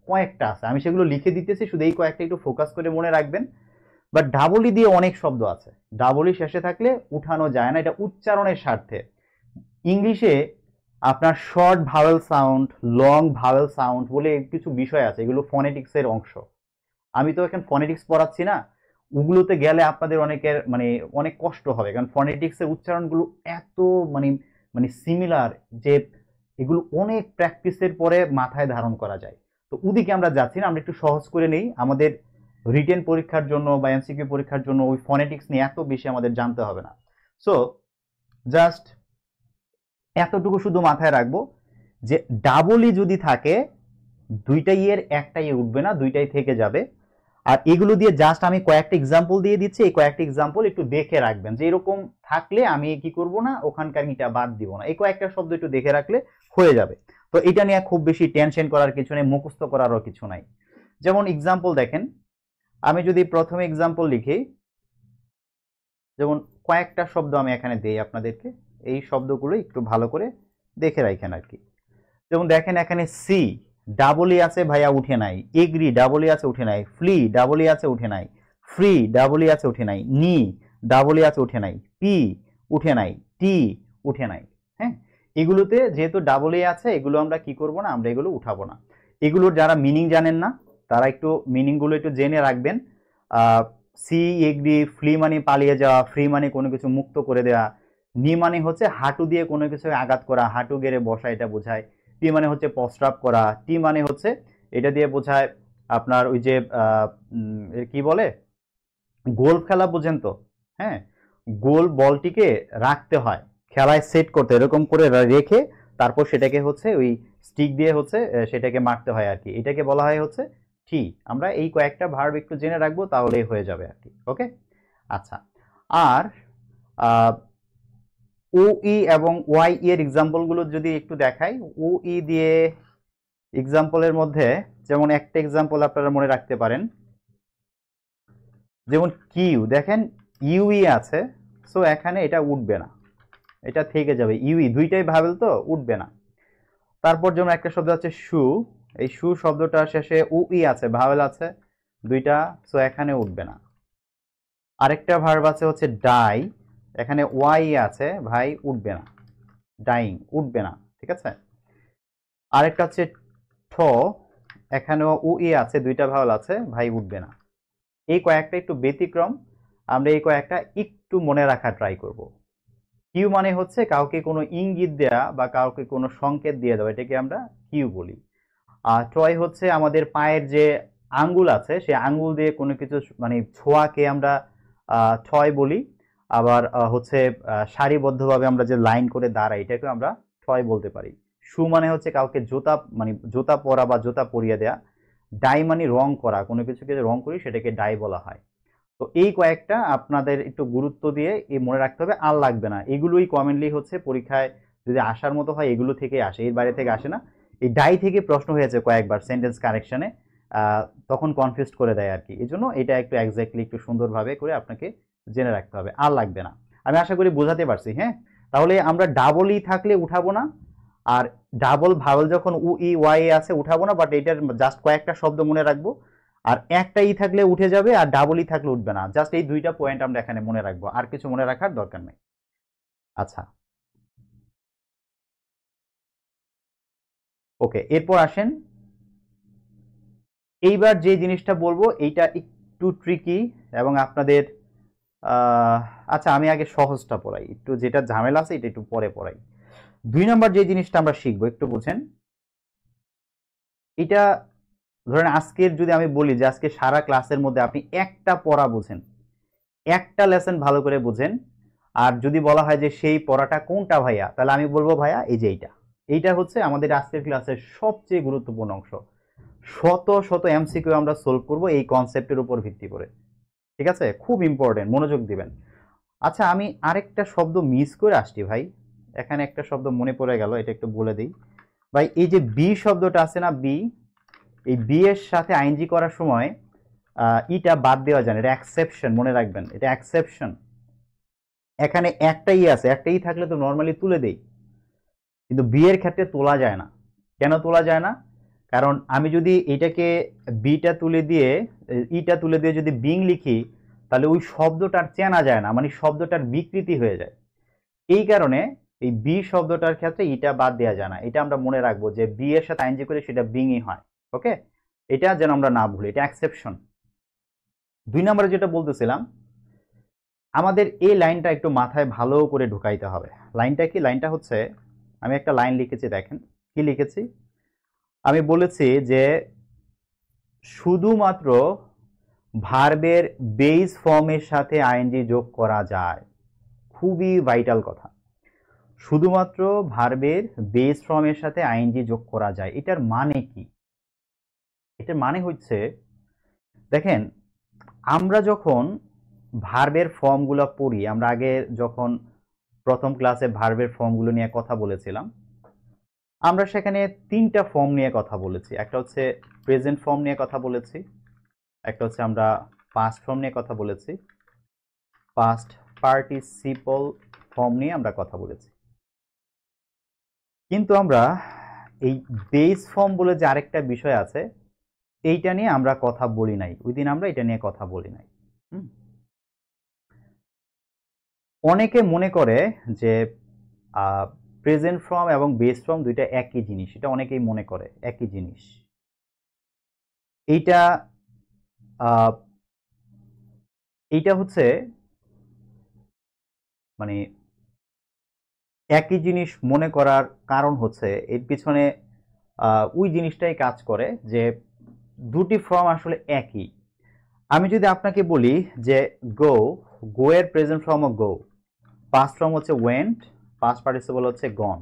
কয়েকটা আছে, আমি সেগুলো লিখে দিতেছি, শুধু এই কয়েকটা একটু ফোকাস করে মনে রাখবেন। বাট ডাবলি দিয়ে অনেক শব্দ আছে, ডাবলি শেষে থাকলে উঠানো যায় না, এটা উচ্চারণের স্বার্থে। ইংলিশে আপনার short vowel sound, long vowel sound বলে কিছু বিষয় আছে, এগুলো ফনেটিক্সের অংশ। আমি তো এখন ফনেটিক্স পড়াচ্ছি না, ওগুলোতে গেলে আপনাদের অনেকের মানে অনেক কষ্ট হবে, কারণ ফনেটিক্সের উচ্চারণগুলো এত মানে মানে সিমিলার যে এগুলো অনেক প্র্যাকটিসের পরে মাথায় ধারণ করা যায়। তো ওদিকে আমরা যাচ্ছি না, আমরা একটু সহজ করে নেই। আমাদের রিটেন পরীক্ষার জন্য বা এমসিকিউ পরীক্ষার জন্য ওই ফনেটিক্স নিয়ে এত বেশি আমাদের জানতে হবে না। সো জাস্ট এতটুকু শুধু মাথায় রাখবো, যে ডাবলই যদি থাকে দুইটাই এর একটাই উঠবে না, দুইটাই থেকে যাবে। আর এগুলো দিয়ে জাস্ট আমি কয়েকটা এক্সাম্পল দিয়ে দিচ্ছি, এই কয়েকটা এক্সাম্পল একটু দেখে রাখবেন, যে এরকম থাকলে আমি কি করব না, ওখানকার ইটা বাদ দিব না। এই কয়েকটা শব্দ একটু দেখে রাখলে হয়ে যাবে। তো এটা নিয়ে খুব বেশি টেনশন করার কিছু নেই, মুখস্থ করারও কিছু নাই। যেমন এক্সাম্পল দেখেন, আমি যদি প্রথমে এক্সাম্পল লিখি, যেমন কয়েকটা শব্দ আমি এখানে দেই আপনাদেরকে, এই শব্দগুলো একটু ভালো করে দেখে রাখেন আর কি। যেমন দেখেন এখানে সি ডাবলই আছে ভাইয়া, উঠে নাই। এগ্রি ডাবলই আছে, উঠে নাই। ফ্লি ডাবলই আছে, উঠে নাই। ফ্রি ডাবলই আছে, উঠে নাই। নি ডাবলই আছে, উঠে নাই। পি উঠে নাই। টি উঠে নাই। হ্যাঁ, এগুলোতে যেহেতু ডাবল এ আছে, এগুলো আমরা কি করব না, আমরা এগুলো উঠাবো না। এগুলোর যারা মিনিং জানেন না তারা একটু মিনিংগুলো একটু জেনে রাখবেন। সি এগ্রি, ফ্লি মানে পালিয়ে যাওয়া, ফ্রি মানে কোনো কিছু মুক্ত করে দেওয়া, নি মানে হচ্ছে হাঁটু দিয়ে কোনো কিছু আঘাত করা, হাঁটু গেড়ে বসা, এটা বোঝায়। পি মানে হচ্ছে প্রস্রাব করা, টি মানে হচ্ছে এটা দিয়ে বোঝায় আপনার ওই যে কি বলে, গোল খেলা বোঝেন তো? হ্যাঁ, গোল বলটিকে রাখতে হয়, খেলায় সেট করতে, এরকম করে রেখে তারপর সেটাকে হচ্ছে ওই স্টিক দিয়ে হচ্ছে সেটাকে মারতে হয় আর কি। এটাকে বলা হয় হচ্ছে টি। আমরা এই কয়েকটা ভার্ব একটু জেনে রাখবো, তাহলেই হয়ে যাবে আর কি। ওকে, আচ্ছা। আর ও ই এবং ওয়াই এর এক্সাম্পল গুলো যদি একটু দেখাই, ও ই দিয়ে এক্সাম্পলের মধ্যে যেমন একটা এক্সাম্পল আপনারা মনে রাখতে পারেন, যেমন কিউ, দেখেন ইউই আছে, সো এখানে এটা উঠবে না, এটা থেকে যাবে, ইউই দুইটাই ভাবেল তো উঠবে না। তারপর যেমন একটা শব্দ আছে শু, এই শু শব্দটা শেষে উই আছে, ভাবেল আছে দুইটা, সো এখানে উঠবে না। আরেকটা ভার্ব আছে হচ্ছে ডাই, এখানে ওয়াই আছে, ভাই উঠবে না, ডাইং উঠবে না, ঠিক আছে। আরেকটা হচ্ছে ঠ, এখানেও উই আছে, দুইটা ভাওয়াল আছে, ভাই উঠবে না। এই কয়েকটা একটু ব্যতিক্রম, আমরা এই কয়েকটা একটু মনে রাখা ট্রাই করব। কিউ মানে হচ্ছে কাউকে কোনো ইঙ্গিত দেয়া বা কাউকে কোনো সংকেত দিয়ে দেওয়া, এটাকে আমরা কিউ বলি। আর টয় হচ্ছে আমাদের পায়ের যে আঙ্গুল আছে, সেই আঙ্গুল দিয়ে কোনো কিছু মানে ছোঁয়াকে আমরা টয় বলি। আবার হচ্ছে সারিবদ্ধভাবে আমরা যে লাইন করে দাঁড়াই, এটাকে আমরা টয় বলতে পারি। শু মানে হচ্ছে কাউকে জুতা, মানে জুতা পরা বা জুতা পরিয়ে দেয়া। ডাই মানে রং করা, কোনো কিছুকে রং করি সেটাকে ডাই বলা হয়। তো এই কয়েকটা আপনাদের একটু গুরুত্ব দিয়ে এই মনে রাখতে হবে, আর লাগবে না। এগুলোই কমেন্টলি হচ্ছে পরীক্ষায় যদি আসার মতো হয়, এগুলো থেকে আসে, এর বাইরে থেকে আসে না। এই ডাই থেকে প্রশ্ন হয়েছে কয়েকবার সেন্টেন্স কারেকশনে, তখন কনফিউজ করে দেয় আর কি। এই জন্য এটা একটু এক্স্যাক্টলি একটু সুন্দরভাবে করে আপনাকে জেনে রাখতে হবে, আর লাগবে না। আমি আশা করি বোঝাতে পারছি। হ্যাঁ, তাহলে আমরা ডাবল ই থাকলে উঠাবো না, আর ডাবল ভাওয়েল যখন উ ই ওয়াই আছে উঠাবো না, বাট এটার জাস্ট কয়েকটা শব্দ মনে রাখবো। আর একটা ই থাকলে উঠে যাবে, আর ডাবল ই থাকলে উঠবে না। জাস্ট এই দুইটা পয়েন্ট আমরা এখানে মনে রাখবো, আর কিছু মনে রাখার দরকার নেই। আচ্ছা, ওকে, এরপর আসেন। এইবার যে জিনিসটা বলবো এইটা একটু ট্রিকি এবং আপনাদের আচ্ছা আমি আগে সহজটা পড়াই, একটু যেটা ঝামেলা আছে এটা একটু পরে পড়াই। 2 নম্বর যে জিনিসটা আমরা শিখবো, একটু বুঝেন। এটা ধরেন আজকের যদি আমি বলি যে আজকে সারা ক্লাসের মধ্যে আপনি একটা পড়া বুঝেন, একটা লেসন ভালো করে বুঝেন, আর যদি বলা হয় যে সেই পড়াটা কোনটা ভাইয়া, তাহলে আমি বলবো ভাইয়া এই যে এইটা। এইটা হচ্ছে আমাদের আজকের ক্লাসের সবচেয়ে গুরুত্বপূর্ণ অংশ। শত শত এমসিকিউ আমরা সলভ করব এই কনসেপ্টের উপর ভিত্তি করে, ঠিক আছে? খুব ইম্পর্টেন্ট, মনোযোগ দিবেন। আচ্ছা, আমি আরেকটা শব্দ মিস করে আসছি ভাই, এখানে একটা শব্দ মনে পড়ে গেল, এটা একটু বলে দিই ভাই। এই যে বি শব্দটা আছে না, বি, এই বি এর সাথে আইএনজি করার সময় ইটা বাদ দেওয়া যায় না, এটা এক্সেপশন, মনে রাখবেন, এটা এক্সেপশন। এখানে একটাই আছে, একটাই থাকলে তো নর্মালি তুলে দেই, কিন্তু বি এর ক্ষেত্রে তোলা যায় না। কেন তোলা যায় না? কারণ আমি যদি এটাকে বিটা তুলে দিয়ে, ইটা তুলে দিয়ে যদি বিং লিখি, তাহলে ওই শব্দটার চেনা যায় না, মানে শব্দটার বিকৃতি হয়ে যায়। এই কারণে এই বি শব্দটার ক্ষেত্রে ইটা বাদ দেওয়া যায় না। এটা আমরা মনে রাখবো যে বি এর সাথে আইএনজি করে সেটা বিংই হয়। ওকে, এটা যেন আমরা না ভুলি, এটা এক্সেপশন। 2 নম্বরে যেটা বলতেছিলাম, আমাদের এই লাইনটা একটু মাথায় ভালো করে ঢুকাইতে হবে। লাইনটা কি? লাইনটা হচ্ছে, আমি একটা লাইন লিখেছি, দেখেন কি লিখেছি। আমি বলেছি যে শুধুমাত্র ভার্বের বেস ফর্মের সাথে আইএনজি যোগ করা যায়। খুবই ভাইটাল কথা। শুধুমাত্র ভার্বের বেস ফর্মের সাথে আইএনজি যোগ করা যায়। এটার মানে কি? এটার মানে হচ্ছে, দেখেন আমরা যখন ভার্বের ফর্মগুলো পড়ি, আমরা আগে যখন প্রথম ক্লাসে ভার্বের ফর্মগুলো নিয়ে কথা বলেছিলাম, আমরা সেখানে 3টা ফর্ম নিয়ে কথা বলেছি। একটা হচ্ছে প্রেজেন্ট ফর্ম নিয়ে কথা বলেছি, একটা হচ্ছে আমরা পাস্ট ফর্ম নিয়ে কথা বলেছি, পাস্ট পার্টিসিপল ফর্ম নিয়ে আমরা কথা বলেছি। কিন্তু আমরা এই বেস ফর্ম বলে যে আরেকটা বিষয় আছে, এইটা নিয়ে আমরা কথা বলি নাই, ওই দিন আমরা এটা নিয়ে কথা বলি নাই। অনেকে মনে করে যে প্রেজেন্ট ফর্ম এবং বেস ফর্ম দুইটা একই জিনিস, এটা অনেকেই মনে করে একই জিনিস। এইটা এইটা হচ্ছে মানে একই জিনিস মনে করার কারণ হচ্ছে এর পিছনে ওই জিনিসটাই কাজ করে যে দুটি ফর্ম আসলে একই। আমি যদি আপনাকে বলি যে গো, গো এর present form go, past form হচ্ছে ওয়েন্ট, পাস্ট পার্টিসিপল হচ্ছে গন।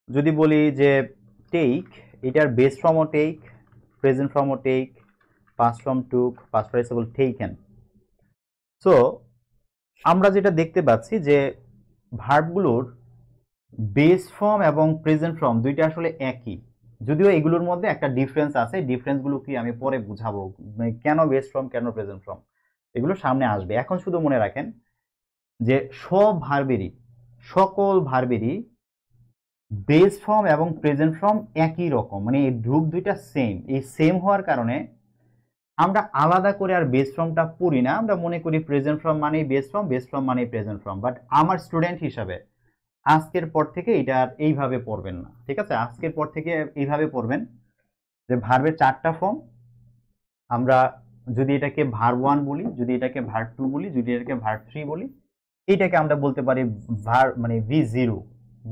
যদি বলি যে টেক, এটার বেস ফর্মও টেক, প্রেজেন্ট ফর্মও take, past form took, past participle taken. So আমরা যেটা দেখতে পাচ্ছি যে ভার্বগুলোর বেস ফর্ম এবং প্রেজেন্ট ফর্ম দুইটা আসলে একই, যদিও এগুলোর মধ্যে একটা ডিফারেন্স আছে। ডিফারেন্সগুলো কি আমি পরে বুঝাবো, মানে কেন বেস ফর্ম কেন প্রেজেন্ট ফর্ম, এগুলো সামনে আসবে। এখন শুধু মনে রাখেন যে সব ভার্বেরই, সকল ভার্বেরই বেস ফর্ম এবং প্রেজেন্ট ফর্ম একই রকম, মানে এই গ্রুপ দুইটা সেম। এই সেম হওয়ার কারণে আমরা আলাদা করে আর বেস ফর্মটা পড়ি না, আমরা মনে করি প্রেজেন্ট ফর্ম মানেই বেস ফর্ম, বেস ফর্ম মানেই প্রেজেন্ট ফর্ম। বাট আমার স্টুডেন্ট হিসাবে আজকের পর থেকে এটা আর এইভাবে পড়বেন না, ঠিক আছে? আজকের পর থেকে এইভাবে পড়বেন যে ভার্বের চারটা ফর্ম, আমরা যদি এটাকে ভার্ব 1 বলি, যদি এটাকে ভার্ব 2 বলি, যদি এটাকে ভার্ব 3 বলি, এইটাকে আমরা বলতে পারি মানে V0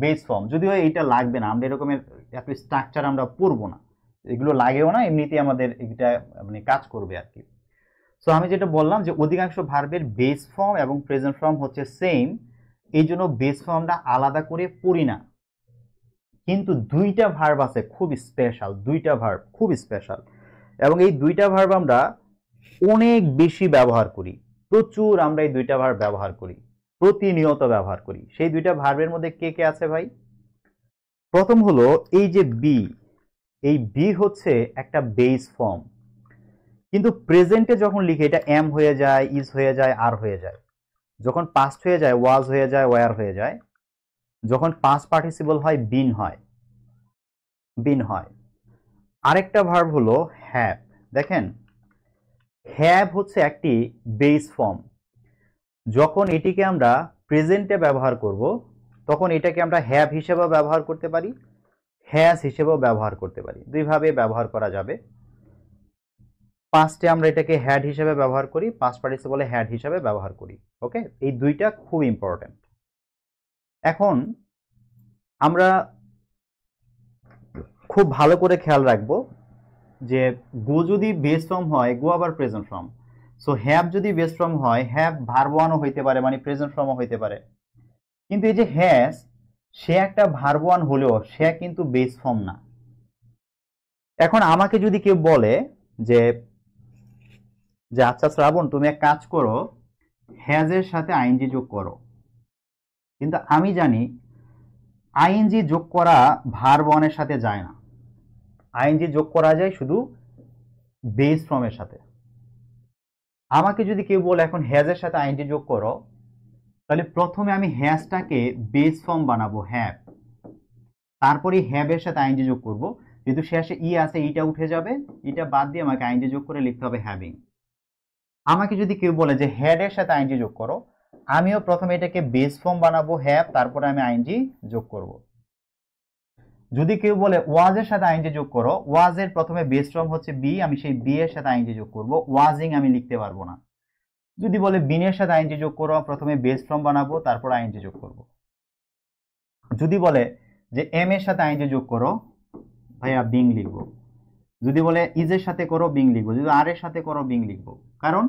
বেস ফর্ম। যদিও এটা লাগবে না, আমরা এরকমের এত স্ট্রাকচার আমরা পড়বো না, এগুলো লাগেও না, এমনিতেই আমাদের এটা মানে কাজ করবে আর কি। সো আমি যেটা বললাম যে অধিকাংশ ভার্বের বেস ফর্ম এবং প্রেজেন্ট ফর্ম হচ্ছে সেম, এই জন্য বেস ফর্মটা আলাদা করে পড়ি না। কিন্তু দুইটা ভার্ব আছে খুব স্পেশাল, দুইটা ভার্ব খুব স্পেশাল, এবং এই দুইটা ভার্ব আমরা অনেক বেশি ব্যবহার করি, প্রচুর আমরা এই দুইটা ভার্ব ব্যবহার করি, প্রতিনিয়ত ব্যবহার করি। সেই দুইটা ভার্বের মধ্যে কে কে আছে ভাই? প্রথম হলো এই যে বি, এই বি হচ্ছে একটা বেস ফর্ম, কিন্তু প্রেজেন্টে যখন লিখে এটা এম হয়ে যায়, ইজ হয়ে যায়, আর হয়ে যায়। যখন পাস্ট হয়ে যায় ওয়াজ হয়ে যায়, ওয়ার হয়ে যায়। যখন পাস্ট পার্টিসিপল হয় বিন হয়, বিন হয়। আরেকটা ভার্ব হলো হ্যাভ। দেখেন হ্যাভ হচ্ছে একটি বেস ফর্ম, যখন এটিকে আমরা প্রেজেন্টে ব্যবহার করব তখন এটাকে আমরা হ্যাভ হিসেবেও ব্যবহার করতে পারি, হ্যাজ হিসেবেও ব্যবহার করতে পারি, দুইভাবে ব্যবহার করা যাবে। পাস্টে আমরা এটাকে হ্যাড হিসেবে ব্যবহার করি, পাস্ট পার্টিসিপলে হ্যাড হিসেবে ব্যবহার করি। ওকে, এই দুইটা খুব ইম্পর্টেন্ট। এখন আমরা খুব ভালো করে খেয়াল রাখবো যে গো যদি বেস ফর্ম হয়, গো আবার প্রেজেন্ট ফর্ম। সো হ্যাভ যদি বেস ফর্ম হয়, হ্যাভ ভার্ব 1ও হইতে পারে, মানে প্রেজেন্ট ফর্মও হইতে পারে। কিন্তু এই যে হ্যাজ, সে একটা ভার্ব 1 হলেও সে কিন্তু বেস ফর্ম না। এখন আমাকে যদি কেউ বলে যে যে আচ্ছা শ্রাবণ, তুমি এক কাজ করো, হ্যাজের সাথে আইএনজি যোগ করো, কিন্তু আমি জানি আইএনজি যোগ করা ভার্ব 1 এর সাথে যায় না, আইএনজি যোগ করা যায় শুধু বেস ফর্মের সাথে। আমাকে যদি কেউ বলে এখন হ্যাজের সাথে আইএনজি যোগ করো, তাহলে প্রথমে আমি হ্যাজটাকে বেস ফর্ম বানাবো হ্যাভ, তারপরে হ্যাভের সাথে আইএনজি যোগ করব। যেহেতু শেষে ই আছে, ইটা উঠে যাবে, এটা বাদ দিয়ে আমাকে আইএনজি যোগ করে লিখতে হবে হ্যাভিং। আমাকে যদি কেউ বলে যে হ্যাডের সাথে আইএনজি যোগ করো, আমিও প্রথমে এটাকে বেস ফর্ম বানাবো হ্যাভ, তারপরে আমি আইএনজি যোগ করব। যদি কেউ বলে ওয়াজের সাথে আইএনজি যোগ করো, ওয়াজের প্রথমে বেস ফর্ম হচ্ছে বি, আমি সেই বি এর সাথে আইএনজি যোগ করব, ওয়াজিং আমি লিখতে পারবো না। যদি বলে বিনের সাথে আইএনজি যোগ করো, প্রথমে বেস ফর্ম বানাবো তারপর আইএনজি যোগ করব। যদি বলে যে এম এর সাথে আইএনজি যোগ করো, ভাইয়া বিং লিখবো। যদি বলে ইজের সাথে করো, বিং লিখবো। যদি আর এর সাথে করো, বিং লিখবো। কারণ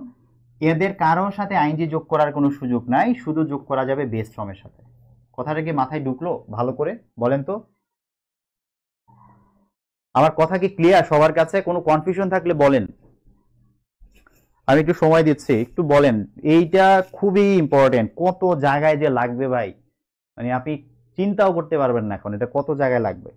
এদের কারোর সাথে আইএনজি যোগ করার কোনো সুযোগ নাই, শুধু যোগ করা যাবে বেস ফর্মের সাথে। কথাটা কি মাথায় ঢুকলো ভালো করে বলেন তো? আমার কথা কি ক্লিয়ার সবার কাছে? কোনো কনফিউশন থাকলে বলেন, আমি একটু সময় দিচ্ছি, একটু বলেন। এইটা খুবই ইম্পর্টেন্ট, কত জায়গায় যে লাগবে ভাই, মানে আপনি চিন্তাও করতে পারবেন না এখন এটা কত জায়গায় লাগবে।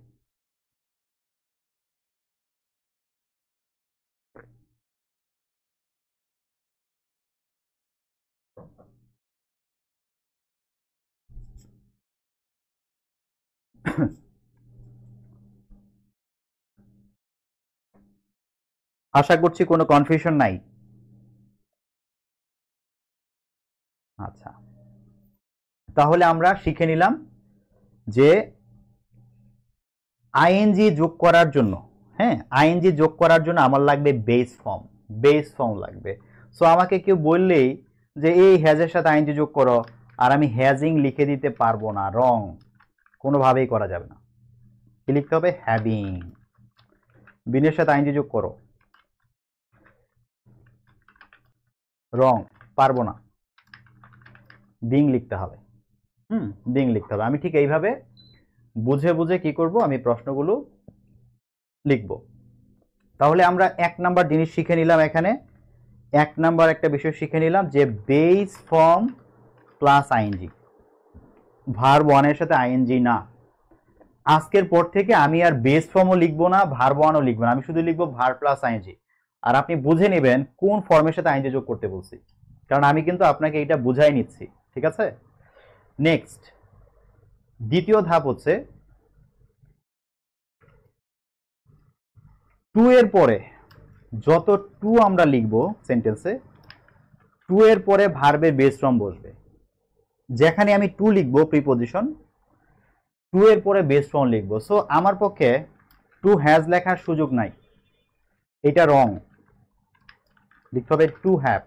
আশা করছি কোনো কনফিউশন নাই। আচ্ছা, তাহলে আমরা শিখে নিলাম যে আইএনজি যোগ করার জন্য, হ্যাঁ, আইএনজি যোগ করার জন্য আমার লাগবে বেস ফর্ম লাগবে। সো আমাকে কেউ বললেই যে এই হ্যাজের সাথে আইএনজি যোগ করো, আর আমি হ্যাজিং লিখে দিতে পারবো না, রং, কোনোভাবেই করা যাবে না। কি লিখতে হবে? হ্যাভিং। বিনের সাথে আইএনজি যোগ করো, রং, পারবো না, বিং লিখতে হবে। বিং লিখতে হবে। আমি ঠিক এইভাবে বুঝে বুঝে কি করব, আমি প্রশ্নগুলো লিখব। তাহলে আমরা 1 নাম্বার জিনিস শিখে নিলাম। এখানে 1 নাম্বার একটা বিষয় শিখে নিলাম যে base form plus ING, verb ওয়ানের সাথে আইএনজি না। আজকের পর থেকে আমি আর বেস ফর্মও লিখবো না, ভার্ব ওয়ানও লিখবো না, আমি শুধু লিখবো ভার্ব প্লাস আইএনজি। আর আপনি বুঝে নেবেন কোন ফর্মের সাথে আইএনজি যোগ করতে বলছি, কারণ আমি কিন্তু আপনাকে এটা বুঝাই নিচ্ছি, ঠিক আছে? নেক্সট, দ্বিতীয় ধাপ হচ্ছে টু এর পরে যত টু আমরা লিখবো সেন্টেন্সে, টু এর পরে ভার্বের বেস ফর্ম বসবে। যেখানে আমি টু লিখবো প্রিপজিশন, টু এর পরে বেস ফর্ম লিখবো। সো আমার পক্ষে টু হ্যাজ লেখার সুযোগ নাই, এটা রং, লিখতে হবে টু হ্যাভ।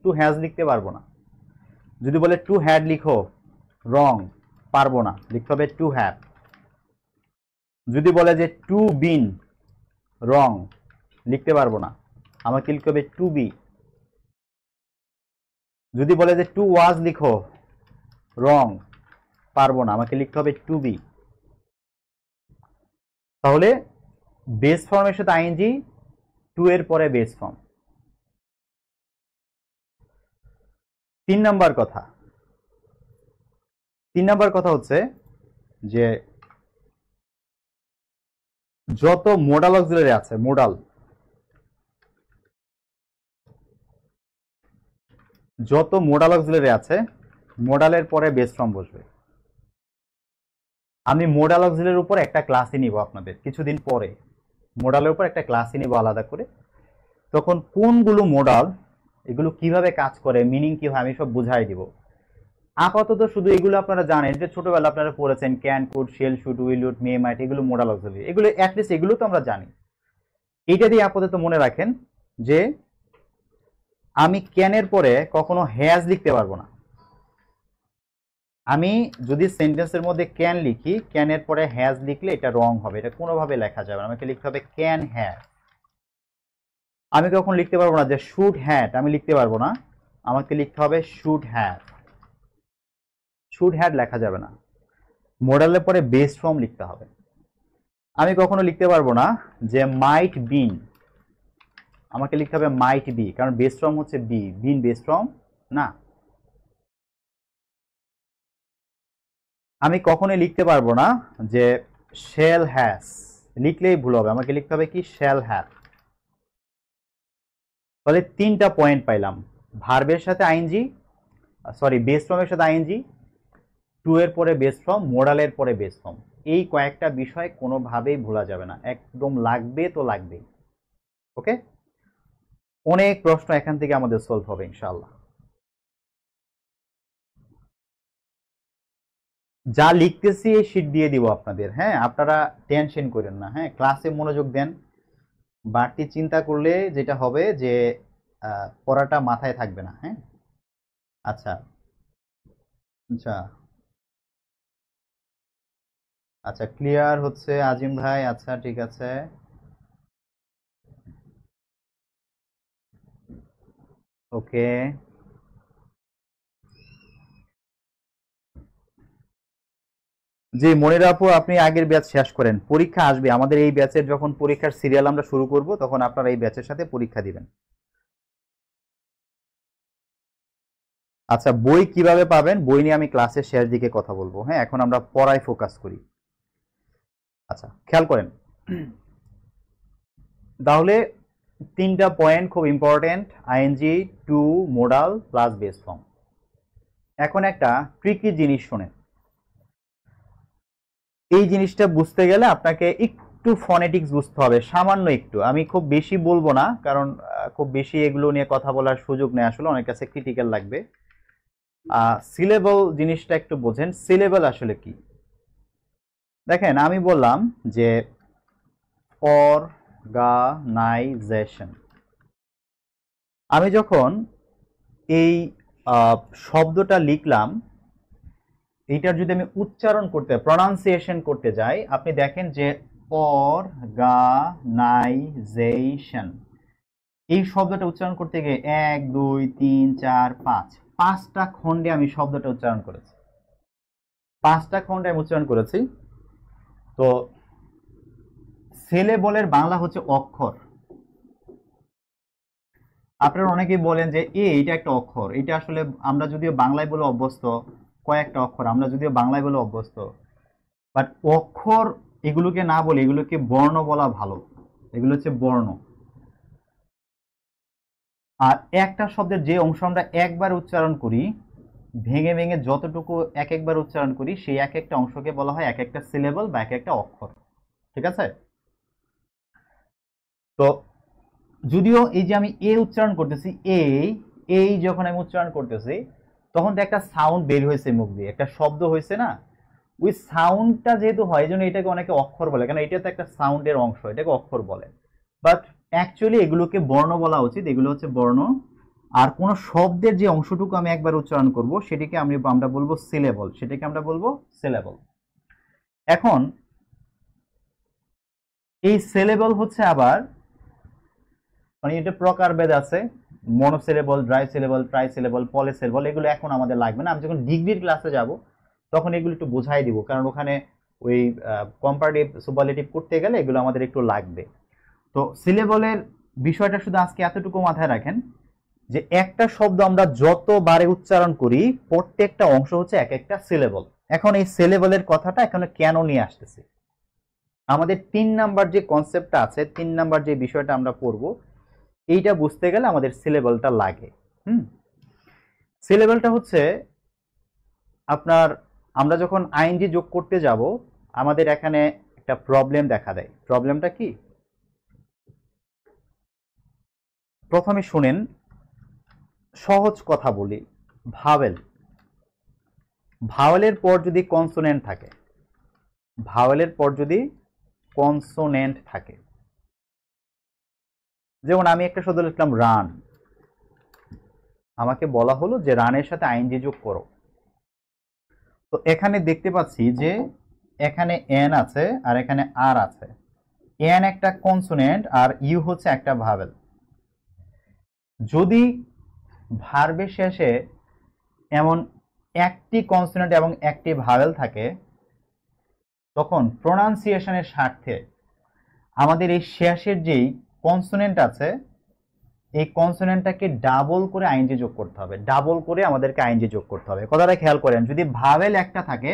টু হ্যাজ লিখতে পারবো না। যদি বলে টু হ্যাড লিখো, রং, পারবো না, লিখতে হবে টু হ্যাভ। যদি বলে যে টু বিন, রং, লিখতে পারবো না, আমাকে লিখতে হবে টু বি। যদি বলে যে টু ওয়াজ লিখো, রং, পারবো না, আমাকে লিখতে হবে টু বি। তাহলে বেস ফর্মের সাথে আইএনজি, টু এর পরে বেস ফর্ম। 3 নাম্বার কথা হচ্ছে যে যত মোডাল অক্সিলারি আছে, যত মোডাল অক্সিলারি আছে, মোডালের পরে বেস ফর্ম বসবে। আমি মোডাল অক্সিলারির উপর একটা ক্লাসই নিব আপনাদের কিছুদিন পরে, মোডালের উপর একটা ক্লাসই নিব আলাদা করে। তখন কোনগুলো মোডাল, এগুলো কিভাবে কাজ করে, মিনিং কি হয়, আমি সব বুঝাই দিব। আপাতত শুধু এগুলো আপনারা জানেন যে ছোটবেলা আপনারা পড়েছেন can, could, shall, should, will, would, may, might, এগুলো মোডাল অক্সিলারি, এগুলো অ্যাটলিস্ট এগুলো তো আমরা জানি। এইটা দিয়ে আপাতত মনে রাখেন যে আমি ক্যানের পরে কখনো হ্যাজ লিখতে পারবো না। আমি যদি সেন্টেন্সের মধ্যে ক্যান লিখি, ক্যানের পরে হ্যাজ লিখলে এটা রং হবে, এটা কোনোভাবে লেখা যাবে না। আমাকে লিখতে হবে ক্যান হ্যাভ। আমি কখন লিখতে পারবো না যে শুড হ্যাড, আমি লিখতে পারবো না, আমাকে লিখতে হবে শুড হ্যাভ। শুড হ্যাড লেখা যাবে না, মোডালের পরে বেস ফর্ম লিখতে হবে। আমি কখনো লিখতে পারবো না যে মাইট বিন, আমাকে লিখতে হবে মাইট বি, কারণ বেস ফর্ম হচ্ছে বি, বিন বেস ফর্ম না। আমি কখনোই লিখতে পারবো না যে শেল হ্যাজ, লিখলেই ভুল হবে, আমাকে লিখতে হবে কি শেল হ্যাভ। তাহলে 3টা পয়েন্ট পাইলাম, ভার্বের সাথে আইএনজি, বেস ফর্মের সাথে আইএনজি, টু এর পরে বেস ফর্ম, মোডালের পরে বেস ফর্ম। এই কয়েকটা বিষয় কোনোভাবেই ভোলা যাবে না, একদম লাগবে তো লাগবেই। ওকে, অনেক প্রশ্ন এখান থেকে আমাদের সলভ হবে ইনশাআল্লাহ। যা লিখতেছি এই শীট দিয়ে দিব আপনাদের, হ্যাঁ, আপনারা টেনশন করেন না, হ্যাঁ, ক্লাসে মনোযোগ দেন। বাড়তি চিন্তা করলে যেটা হবে যে পড়াটা মাথায় থাকবে না, হ্যাঁ। আচ্ছা আচ্ছা আচ্ছা, ক্লিয়ার হচ্ছে আজিম ভাই, আচ্ছা ঠিক আছে। ওকে, জি মনির আপু, আপনি আগের ব্যাচ শেষ করেন, পরীক্ষা আসবে আমাদের এই ব্যাচের, যখন পরীক্ষার সিরিয়াল আমরা শুরু করব তখন আপনারা এই ব্যাচের সাথে পরীক্ষা দিবেন। আচ্ছা, বই কিভাবে পাবেন, বই নিয়ে আমি ক্লাসের শেষ দিকে কথা বলবো, হ্যাঁ, এখন আমরা পড়ায় ফোকাস করি। আচ্ছা, খেয়াল করেন তাহলে 3টা পয়েন্ট খুব important, ING, to, modal plus base form. এখন একটা ট্রিকি জিনিস শোনেন, এই জিনিসটা বুঝতে গেলে আপনাকে একটু ফনেটিক্স বুঝতে হবে, সামান্য একটু, আমি খুব বেশি বলবো না, কারণ খুব বেশি এগুলো নিয়ে কথা বলার সুযোগ নেই আসলে, অনেক কাছে ক্রিটিক্যাল লাগবে। সিলেবল জিনিসটা একটু বোঝেন। সিলেবল আসলে কি? দেখেন আমি বললাম যে অর্গানাইজেশন, আমি যখন এই শব্দটা লিখলাম, এইটার যদি আমি উচ্চারণ করতে প্রনাউন্সিয়েশন করতে যাই, আপনি দেখেন যে অর্গানাইজেশন, এই শব্দটা উচ্চারণ করতে গিয়ে 1 2 3 4 5 5টা খণ্ডে আমি শব্দটা উচ্চারণ করেছি, 5টা খণ্ডে আমি উচ্চারণ করেছি। তো সিলেবলের বাংলা হচ্ছে অক্ষর। আপনারা অনেকেই বলেন যে এটা একটা অক্ষর, এটা আসলে আমরা যদিও বাংলায় বলে অভ্যস্ত, কয়েকটা অক্ষর আমরা যদিও বাংলায় বলে অভ্যস্ত, বাট অক্ষর এগুলোকে না বলে এগুলোকে বর্ণ বলা ভালো। এগুলো হচ্ছে বর্ণ। আর একটা শব্দের যে অংশ আমরা একবার উচ্চারণ করি, ভেঙে ভেঙে যতটুকু এক একবার উচ্চারণ করি, সেই এক একটা অংশকে বলা হয় এক একটা সিলেবল বা এক একটা অক্ষর। ঠিক আছে? তো যদিও এই যে আমি এ উচ্চারণ করতেছি, এই যখন আমি উচ্চারণ করতেছি তখন তো একটা সাউন্ড বের হয়েছে মুখ দিয়ে, একটা শব্দ হয়েছে না? ওই সাউন্ডটা যেহেতু হয়, এই জন্য এটাকে অনেকে অক্ষর বলে, কারণ এটা তো একটা সাউন্ডের অংশ, এটাকে অক্ষর বলে। বাট অ্যাকচুয়ালি এগুলোকে বর্ণ বলা উচিত, এগুলো হচ্ছে বর্ণ। আর কোন শব্দের যে অংশটুকু আমি একবার উচ্চারণ করব সেটাকে আমরা বলবো সিলেবল, সেটাকে আমরা বলবো সিলেবল। এখন এই সিলেবল হচ্ছে আবার মানে এটা প্রকারভেদ আছে, monosyllable, dry syllable, try syllable, polysyllable. এগুলো এখন আমাদের লাগবে না, আমি যখন ডিগ্রির ক্লাসে যাব তখন এগুলো একটু বোঝাই দিব, কারণ ওখানে ওই কম্পারেটিভ সুপারলেটিভ করতে গেলে এগুলো আমাদের একটু লাগবে। তো সিলেবলের বিষয়টা শুধু আজকে এতটুকু মাথায় রাখেন যে একটা শব্দ আমরা যতবারে উচ্চারণ করি প্রত্যেকটা অংশ হচ্ছে এক একটা সিলেবল। এখন এই সিলেবলের কথাটা এখানে কেন নিয়ে আসতেছি, আমাদের 3 নাম্বার যে কনসেপ্টটা আছে, 3 নাম্বার যে বিষয়টা আমরা পড়ব, এইটা বুঝতে গেলে আমাদের সিলেবলটা লাগে। সিলেবলটা হচ্ছে আপনার, আমরা যখন আইএনজি যোগ করতে যাব আমাদের এখানে একটা প্রবলেম দেখা দেয়। প্রবলেমটা কি? প্রথমে শুনেন, সহজ কথা বলি, ভাওয়েল, ভাওয়েলের পর যদি কনসোনেন্ট থাকে, ভাওয়েলের পর যদি কনসোনেন্ট থাকে, যেমন আমি একটা শব্দ লিখলাম রান, আমাকে বলা হলো যে রানের সাথে আইএনজি যোগ করো। তো এখানে দেখতে পাচ্ছি যে এখানে এন আছে আর এখানে আর আছে। এন একটা কনসোনেন্ট আর ইউ হচ্ছে একটা ভাওয়েল। যদি ভার্বের শেষে এমন একটি কনসোনেন্ট এবং একটি ভাওয়েল থাকে, তখন প্রোনাউন্সিয়েশনের স্বার্থে আমাদের এই শেষের যেই কনসোনেন্ট আছে এই কনসোনেন্টটাকে ডাবল করে আইএনজি যোগ করতে হবে, ডাবল করে আমাদেরকে আইএনজি যোগ করতে হবে। কথাটা খেয়াল করেন, যদি ভাওয়েল একটা থাকে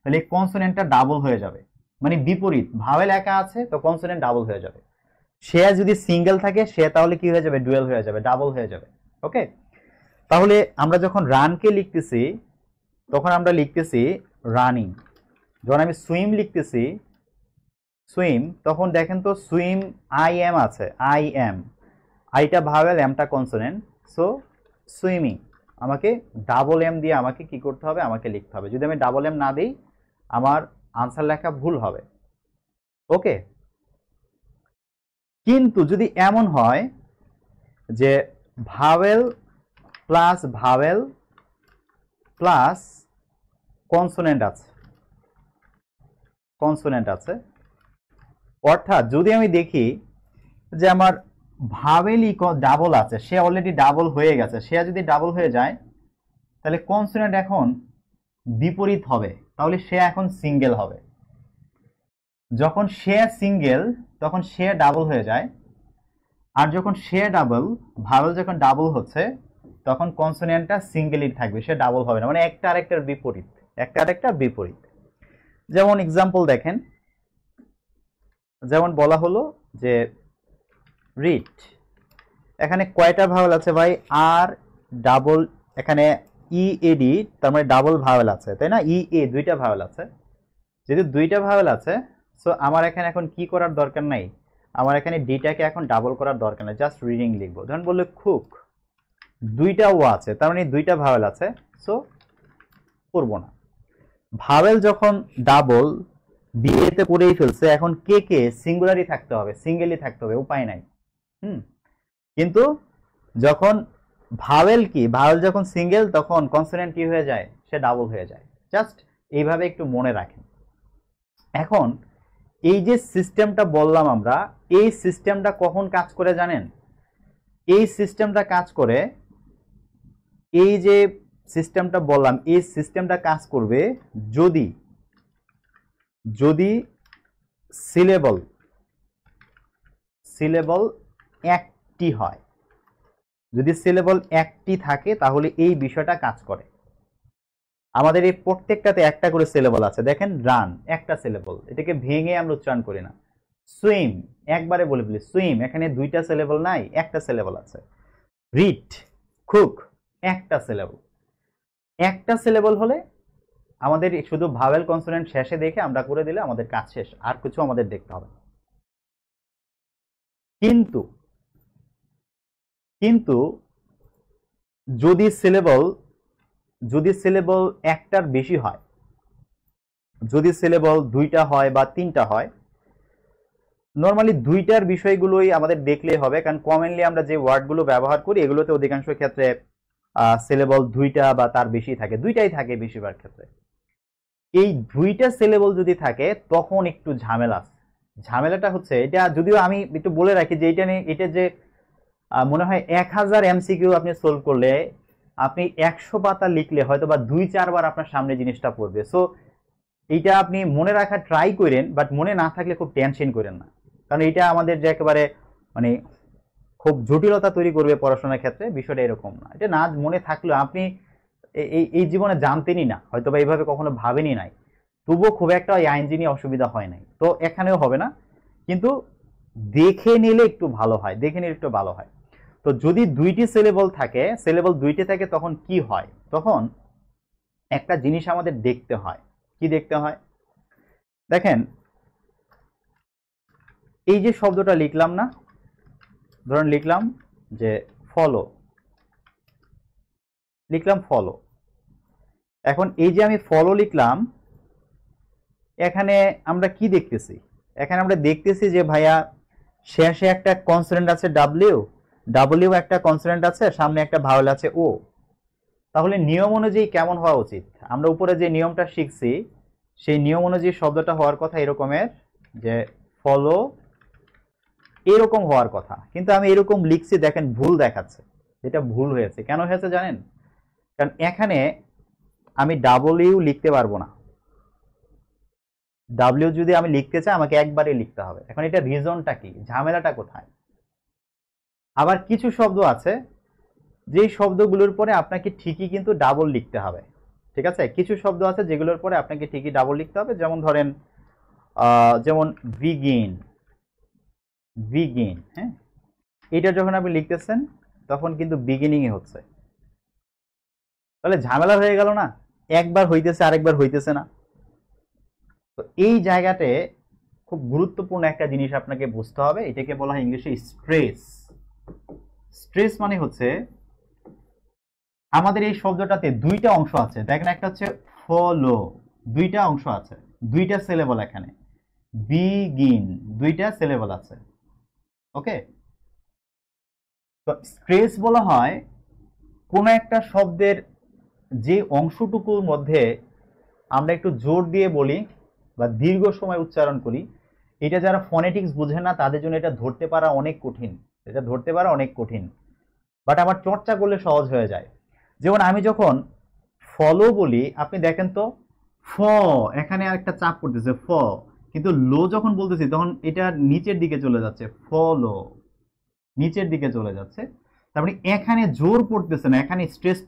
তাহলে এই কনসোনেন্টটা ডাবল হয়ে যাবে, মানে বিপরীত, ভাওয়েল একা আছে তো কনসোনেন্ট ডাবল হয়ে যাবে। সে যদি সিঙ্গেল থাকে সে তাহলে কি হয়ে যাবে? ডুয়েল হয়ে যাবে, ডাবল হয়ে যাবে। ওকে, তাহলে আমরা যখন রানকে লিখতেছি তখন আমরা লিখতেছি রানিং। যখন আমি সুইম লিখতেছি সুইম, তখন দেখেন তো সুইম আই এম আছে, আই এম, আইটা ভাওয়েল, এমটা কনসোনেন্ট, সো সুইমিং। আমাকে ডাবল এম দিয়ে আমাকে কি করতে হবে? আমাকে লিখতে হবে। যদি আমি ডাবল এম না দিই আমার আনসার লেখা ভুল হবে। ওকে, কিন্তু যদি এমন হয় যে ভাওয়েল প্লাস কনসোনেন্ট আছে, কনসোনেন্ট আছে, অর্থাৎ যদি আমি দেখি যে আমার ভাওয়েলই ডাবল আছে, সে অলরেডি ডাবল হয়ে গেছে, সে যদি ডাবল হয়ে যায় তাহলে কনসোনেন্ট এখন বিপরীত হবে, তাহলে সে এখন সিঙ্গেল হবে। যখন সে সিঙ্গেল তখন সে ডাবল হয়ে যায়, আর যখন সে ডাবল, ভাওয়েল যখন ডাবল হচ্ছে তখন কনসোনেন্টটা সিঙ্গেলই থাকবে, সে ডাবল হবে না, মানে একটা আরেকটার বিপরীত, একটা আরেকটার বিপরীত। যেমন এক্সাম্পল দেখেন, যেমন বলা হলো যে রিড, এখানে কয়টা ভাওয়েল আছে ভাই? আর ডাবল, এখানে ই এডি, তার মানে ডাবল ভাওয়েল আছে, তাই না? ই এ দুইটা ভাওয়েল আছে, যেহেতু দুইটা ভাওয়েল আছে সো আমার এখানে এখন কি করার দরকার নাই, আমার এখানে ডিটাকে এখন ডাবল করার দরকার নেই, জাস্ট রিডিং লিখবো। ধরুন বললো কুক, দুইটা ও আছে, তার মানে দুইটা ভাওয়েল আছে, সো করব না। ভাওয়েল যখন ডাবল বিয়েতে করেই ফেলছে, এখন কে কে সিঙ্গুলারই থাকতে হবে, সিঙ্গেলই থাকতে হবে, উপায় নাই। কিন্তু যখন ভাওয়েল যখন সিঙ্গেল, তখন কনসোনেন্ট কি হয়ে যায়, সে ডাবল হয়ে যায়। জাস্ট এইভাবে একটু মনে রাখেন। এখন এই যে সিস্টেমটা বললাম আমরা, এই সিস্টেমটা কখন কাজ করে জানেন? এই সিস্টেমটা কাজ করে, এই যে সিস্টেমটা বললাম, এই সিস্টেমটা কাজ করবে যদি সিলেবল একটি হয়। যদি সিলেবল একটি থাকে তাহলে এই বিষয়টা কাজ করে। আমাদের এই প্রত্যেকটাতে একটা করে সিলেবল আছে। দেখেন, রান একটা সিলেবল, এটাকে ভেঙে আমরা উচ্চারণ করি না। সুইম একবারে বলে ফেলি, সুইম, এখানে দুইটা সিলেবল নাই, একটা সিলেবল আছে। রিড, কুক, একটা সিলেবল। একটা সিলেবল হলে আমাদের শুধু ভাওয়েল কনসোনেন্ট শেষে দেখে আমরা করে দিলে আমাদের কাজ শেষ, আর কিছু আমাদের দেখতে হবে। কিন্তু যদি সিলেবল একটার বেশি হয়, যদি সিলেবল দুইটা হয় বা তিনটা হয়, নর্মালি দুইটার বিষয়গুলোই আমাদের দেখলেই হবে, কারণ কমনলি আমরা যে ওয়ার্ডগুলো ব্যবহার করি এগুলোতে অধিকাংশ ক্ষেত্রে সিলেবল দুইটা বা তার বেশি থাকে, দুইটাই থাকে বেশিরভাগ ক্ষেত্রে। এই দুইটা সিলেবল যদি থাকে তখন একটু ঝামেলাটা হচ্ছে এটা, যদিও আমি একটু বলে রাখি যে এটা যে মনে হয় 1000 এমসিকিউ আপনি সলভ করলে আপনি 100 পাতা লিখলে হয়তো বা 2-4 বার আপনার সামনে জিনিসটা পড়বে। সো এইটা আপনি মনে রাখা ট্রাই করেন, বাট মনে না থাকলে খুব টেনশন করেন না, কারণ এটা আমাদের যে একেবারে মানে খুব জটিলতা তৈরি করবে পড়াশোনার ক্ষেত্রে। বিষয়টা এরকম না। এটা না মনে থাকলেও আপনি এই জীবনে জানতেনই না, হয়তো বা এইভাবে কখনো ভাবেনি নাই, তবুও খুব একটা ওই আইনজীবী অসুবিধা হয় নাই। তো এখানেও হবে না, কিন্তু দেখে নিলে একটু ভালো হয়। তো যদি দুইটি সিলেবল দুইটি থাকে, তখন কি হয়? তখন একটা জিনিস আমাদের দেখতে হয়। কি দেখতে হয়? দেখেন, এই যে শব্দটা লিখলাম না, ধরুন লিখলাম যে ফলো, এখন এই যে আমি ফলো লিখলাম, এখানে আমরা কি দেখতেছি? এখানে আমরা দেখতেছি যে ভাইয়া শেষে একটা কনসোনেন্ট আছে ডাব্লিউ একটা কনসোনেন্ট আছে, সামনে একটা ভাওয়েল আছে ও। তাহলে নিয়ম অনুযায়ী কেমন হওয়া উচিত? আমরা উপরে যে নিয়মটা শিখছি সেই নিয়ম অনুযায়ী শব্দটা হওয়ার কথা এরকমের, যে ফলো, এরকম হওয়ার কথা। কিন্তু আমি এরকম লিখছি, দেখেন ভুল দেখাচ্ছে। এটা ভুল হয়েছে। কেন হয়েছে জানেন? কারণ এখানে আমি ডাব্লিউ লিখতে পারবো না। ডাব্লিউ যদি আমি লিখতে চাই আমাকে একবারে লিখতে হবে। এখন এটা রিজনটা কি, ঝামেলাটা কোথায়? আবার কিছু শব্দ আছে যেই শব্দগুলোর পরে আপনাকে ঠিকই কিন্তু ডাবল লিখতে হবে। ঠিক আছে? কিছু শব্দ আছে যেগুলোর পরে আপনাকে ঠিকই ডাবল লিখতে হবে। যেমন ধরেন যেমন বিগিন, হ্যাঁ, এটা যখন আপনি লিখতেছেন তখন কিন্তু বিগিনিং এ হচ্ছে। তাহলে ঝামেলা হয়ে গেল না? একবার হইতেছে আরেকবার হইতেছে না। তো এই জায়গাতে খুব গুরুত্বপূর্ণ একটা জিনিস আপনাকে বুঝতে হবে। এটাকে বলা হয় ইংলিশে স্ট্রেস মানে হচ্ছে আমাদের এই শব্দটাতে দুইটা অংশ আছে। দেখেন, একটা হচ্ছে ফলো, দুইটা অংশ আছে, দুইটা সিলেবল। এখানে বিগিন, দুইটা সিলেবল আছে। ওকে, তো স্ট্রেস বলা হয় কোন একটা শব্দের যে অংশটুকুর মধ্যে আমরা একটু জোর দিয়ে বলি বা দীর্ঘ সময় উচ্চারণ করি, এটা যারা ফনেটিক্স বুঝে না তাদের জন্য এটা ধরতে পারা অনেক কঠিন। বাট আবার চর্চা করলে সহজ হয়ে যায়। যেমন আমি যখন ফলো বলি, আপনি দেখেন তো ফ, এখানে আরেকটা চাপ পড়তেছে ফ, কিন্তু লো যখন বলতেছি তখন এটা নিচের দিকে চলে যাচ্ছে, ফলো নিচের দিকে চলে যাচ্ছে। তারপরে এখানে জোর পড়তেছে না, এখানে স্ট্রেস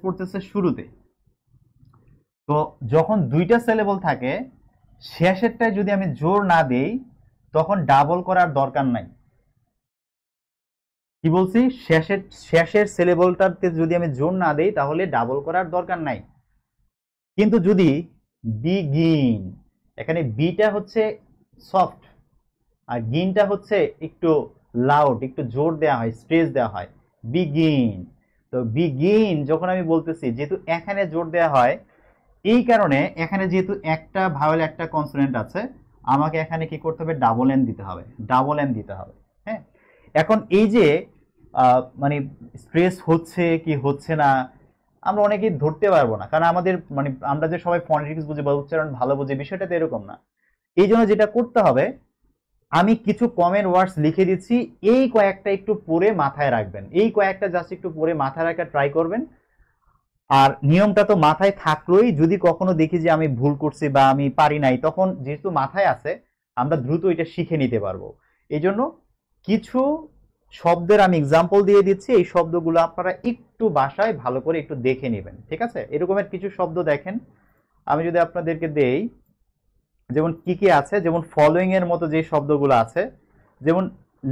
পড়তেছে শুরুতে। তো যখন দুইটা সিলেবল থাকে, শেষেরটায় যদি আমি জোর না দেই তখন ডাবল করার দরকার নাই। কি বলছি? শেষের সিলেবলটাতে যদি আমি জোর না দেই তাহলে ডাবল করার দরকার নাই। কিন্তু যদি বিগিন, এখানে বিটা হচ্ছে সফট আর গিনটা হচ্ছে একটু লাউড, একটু জোর দেওয়া হয়, স্ট্রেস দেওয়া হয়, বিগিন। তো বিগিন যখন আমি বলতেছি, যেহেতু এখানে জোর দেওয়া হয়, এই কারণে এখানে যেহেতু একটা ভাওয়েল একটা কনসোনেন্ট আছে, আমাকে এখানে কি করতে হবে, ডাবল এন দিতে হবে, ডাবল এন দিতে হবে। হ্যাঁ, এখন এই যে মানে স্ট্রেস হচ্ছে কি হচ্ছে না, আমরা অনেকেই ধরতে পারবো না, কারণ আমাদের মানে আমরা যে সবাই ফনেটিক্স বুঝি বা উচ্চারণ ভালো বুঝি, বিষয়টা তো এরকম না। এই জন্য যেটা করতে হবে, আমি কিছু কমন ওয়ার্ডস লিখে দিচ্ছি, এই কয়েকটা একটু পড়ে মাথায় রাখবেন, এই কয়েকটা জাস্ট একটু পড়ে মাথায় রাখার ট্রাই করবেন। আর নিয়মটা তো মাথায় থাকলোই, যদি কখনো দেখি যে আমি ভুল করছি বা আমি পারি নাই, তখন যেহেতু মাথায় আছে আমরা দ্রুত এটা শিখে নিতে পারবো। এই জন্য কিছু শব্দের আমি এক্সাম্পল দিয়ে দিচ্ছি, এই শব্দগুলো আপনারা একটু বাসায় ভালো করে একটু দেখে নেবেন, ঠিক আছে? এরকমের কিছু শব্দ দেখেন, আমি যদি আপনাদেরকে দেই, যেমন কি কি আছে, যেমন ফলোইং এর মতো যে শব্দগুলো আছে, যেমন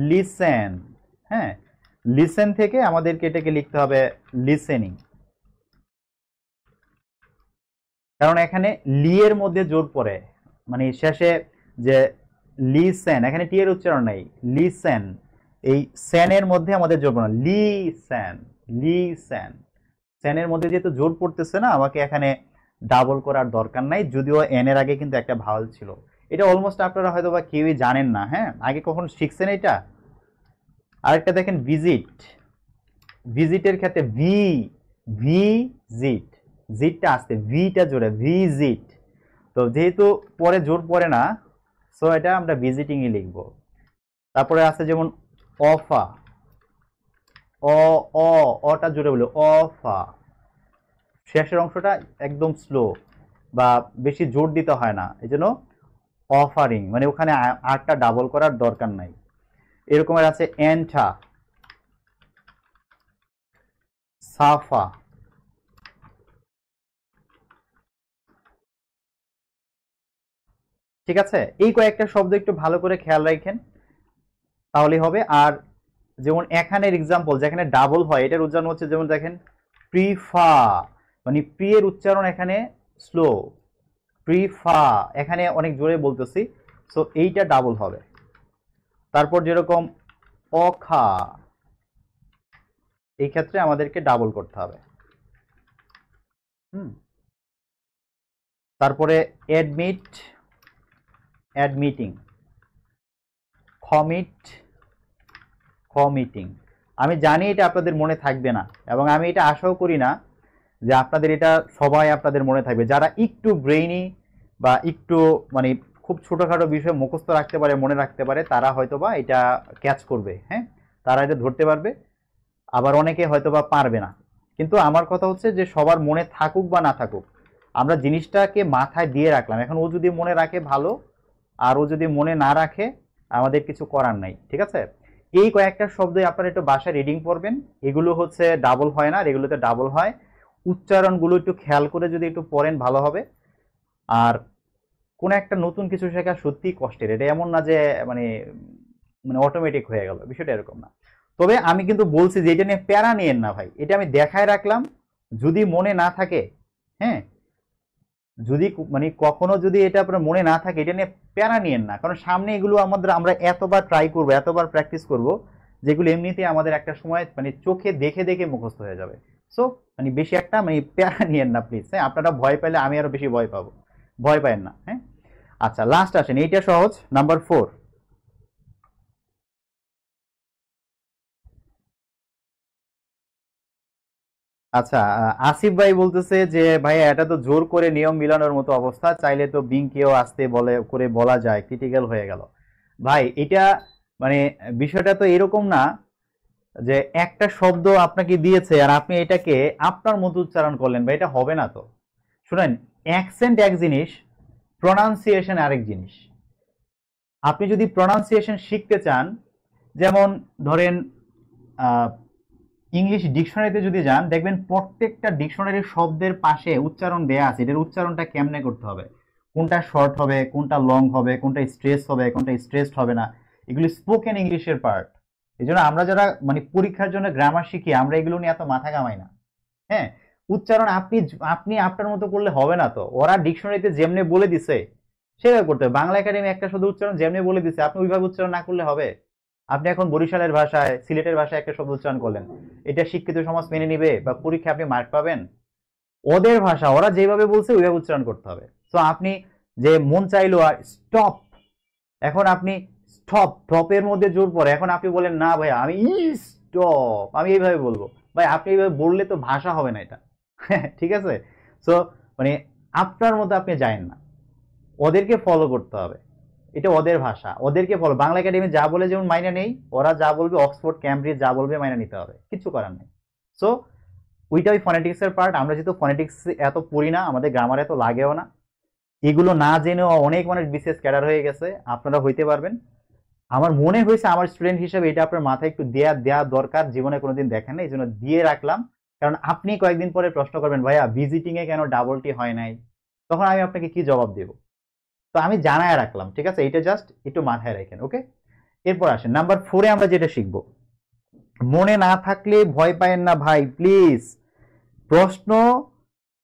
লিসেন। হ্যাঁ, লিসেন থেকে আমাদেরকে এটাকে লিখতে হবে লিসেনিং, কারণ এখানে লি এর মধ্যে জোর পড়ে, মানে শেষে যে লিসেন, এখানে টি এর উচ্চারণ নাই, লিসেন, এই সেনের মধ্যে আমাদের জোর পড়ে, লিসেন, লিসেন, সেনের মধ্যে যেহেতু জোর পড়তেছে না, আমাকে এখানে ডাবল করার দরকার নাই, যদিও এন এর আগে কিন্তু একটা ভাওয়াল ছিল। এটা অলমোস্ট আপনারা হয়তো বা কেউই জানেন না, হ্যাঁ, আগে কখনো শিখছেন এটা? আরেকটা দেখেন ভিজিট, ভিজিটের ক্ষেত্রে ভি, ভিজিট, জিটটা আসতে, ভিটা জোরে, ভিজিট। তো যেহেতু পরে জোর পড়ে না, সো এটা আমরা ভিজিটিংই লিখবো। তারপরে আছে যেমন অফা, অ, অ, অটা জোরে বলে অফা, শেষের অংশটা একদম স্লো বা বেশি জোর দিতে হয় না, এই জন্য অফারিং, মানে ওখানে আরটা ডাবল করার দরকার নাই। এরকমের আছে এন্টা, সাফা, ঠিক আছে? এই কয়েকটা শব্দ একটু ভালো করে খেয়াল রাখেন, তাহলেই হবে। আর যেমন এখানের এক্সাম্পল যেখানে ডাবল হয়, এটার উচ্চারণ হচ্ছে, যেমন দেখেন প্রিফা, মানে প্রি এর উচ্চারণ এখানে স্লো, প্রিফা, এখানে অনেক জোরে বলতেছি, সো এইটা ডাবল হবে। তারপর যেরকম অখা, এই ক্ষেত্রে আমাদেরকে ডাবল করতে হবে। তারপরে অ্যাডমিট, অ্যাডমিটিং, কমিট, কমিটিং। আমি জানি এটা আপনাদের মনে থাকবে না, এবং আমি এটা আশাও করি না যে আপনাদের এটা সবাই আপনাদের মনে থাকবে। যারা একটু ব্রেইনি বা একটু মানে খুব ছোটখাটো বিষয় মুখস্থ রাখতে পারে, মনে রাখতে পারে, তারা হয়তোবা এটা ক্যাচ করবে, হ্যাঁ, তারা এটা ধরতে পারবে। আবার অনেকে হয়তোবা পারবে না। কিন্তু আমার কথা হচ্ছে যে সবার মনে থাকুক বা না থাকুক, আমরা জিনিসটাকে মাথায় দিয়ে রাখলাম। এখন ও যদি মনে রাখে ভালো, আর ও যদি মনে না রাখে, আমাদের কিছু করার নাই, ঠিক আছে? এই কয়েকটা শব্দই আপনারা একটু বাসায় রিডিং করবেন, এগুলো হচ্ছে ডাবল হয় না, আর এগুলোতে ডাবল হয়। উচ্চারণগুলো একটু খেয়াল করে যদি একটু পড়েন ভালো হবে। আর কোন একটা নতুন কিছু শেখা সত্যি কষ্টের, এটা এমন না যে মানে মানে অটোমেটিক হয়ে গেল, বিষয়টা এরকম না। তবে আমি কিন্তু বলছি যে এটা নিয়ে প্যারা নিয়েন না ভাই, এটা আমি দেখায় রাখলাম, যদি মনে না থাকে, হ্যাঁ, যদি মানে কখনো যদি এটা আপনার মনে না থাকে, এটা নিয়ে প্যারা নিয়েন না, কারণ সামনে এগুলো আমাদের আমরা এতবার ট্রাই করব, এতবার প্র্যাকটিস করব, যেগুলো এমনিতে আমাদের একটা সময় মানে চোখে দেখে দেখে মুখস্থ হয়ে যাবে। সো মানে বেশি একটা মানে প্যারা নিয়েন না প্লিজ, হ্যাঁ, আপনারা ভয় পেলে আমি আরো বেশি ভয় পাবো, ভয় পায়েন না, হ্যাঁ। আচ্ছা, লাস্ট আসেন, এইটা সহজ, নাম্বার 4। আচ্ছা, আসিফ ভাই বলতেছে যে ভাইয়া এটা তো জোর করে নিয়ম মিলানোর মতো অবস্থা, চাইলে তো বিংকেও আসতে বলে করে বলা যায়, ক্রিটিক্যাল হয়ে গেল। ভাই এটা মানে বিষয়টা তো এরকম না যে একটা শব্দ আপনাকে দিয়েছে আর আপনি এটাকে আপনার মতো উচ্চারণ করলেন, ভাই এটা হবে না তো। শুনেন, অ্যাকসেন্ট এক জিনিস, প্রনাউন্সিয়েশন আরেক জিনিস। আপনি যদি প্রনাউন্সিয়েশন শিখতে চান, যেমন ধরেন ইংলিশ ডিকশনারিতে যদি যান, দেখবেন প্রত্যেকটা ডিকশনারির শব্দের পাশে উচ্চারণ দেয়া আছে, এটার উচ্চারণটা কেমনে করতে হবে, কোনটা শর্ট হবে, কোনটা লং হবে, কোনটা স্ট্রেস হবে, কোনটা স্ট্রেসড হবে না, এগুলি স্পোকেন ইংলিশের পার্ট। এই জন্য আমরা যারা মানে পরীক্ষার জন্য গ্রামার শিখি, আমরা এগুলো নিয়ে এত মাথা কামাই না, হ্যাঁ। উচ্চারণ আপনি আপনি আপনার মতো করলে হবে না তো, ওরা ডিকশনারিতে যেমনি বলে দিছে সেভাবে করতে হবে। বাংলা একাডেমি একটা শুধু উচ্চারণ যেমনি বলে দিছে, আপনি ওইভাবে উচ্চারণ না করলে হবে? আপনি এখন বরিশালের ভাষায়, সিলেটের ভাষায় একটা শব্দ উচ্চারণ করলেন, এটা শিক্ষিত সমাজ মেনে নিবে বা পরীক্ষায় আপনি মার্ক পাবেন? ওদের ভাষা, ওরা যেভাবে বলছে ওইভাবে উচ্চারণ করতে হবে। তো আপনি যে মন চাইলো আর স্টপ, এখন আপনি স্টপ, টপের মধ্যে জোর পড়ে, এখন আপনি বলেন না ভাই আমি স্টপ, আমি এইভাবে বলবো, ভাই আপনি এইভাবে বললে তো ভাষা হবে না এটা। ঠিক আছে? সো মানে আপনার মধ্যে আপনি যায়েন না, ওদেরকে ফলো করতে হবে, এটা ওদের ভাষা, ওদেরকে ফলো। বাংলা একাডেমি যা বলে যেমন মাইনে নেই, ওরা যা বলবে, অক্সফোর্ড ক্যামব্রিজ যা বলবে মাইনে নিতে হবে, কিছু করার নেই। সো ওইটা ওই ফনেটিক্স এর পার্ট। আমরা যেহেতু ফনেটিক্স এত পড়ি না, আমাদের গ্রামার এত লাগেও না, এগুলো না জেনেও অনেক মানুষ বিসিএস ক্যাডার হয়ে গেছে, আপনারা হইতে পারবেন। আমার মনে হয়েছে আমার স্টুডেন্ট হিসেবে এটা আপনার মাথায় একটু দেয়া দরকার, জীবনে কোনোদিন দেখেন না, এই জন্য দিয়ে রাখলাম। কারণ আপনি কয়েকদিন পরে প্রশ্ন করবেন ভাইয়া ভিজিটিং এ কেন ডাবল টি হয় নাই, তখন আমি আপনাকে কি জবাব দেব? তো আমি জানায় রাখলাম, ঠিক আছে? এটা জাস্ট একটু মাথায় রাখেন, ওকে? এরপর আসেন নাম্বার 4-এ আমরা যেটা শিখবো, মনে না থাকলে ভয় পায়েন না ভাই, প্লিজ। প্রশ্ন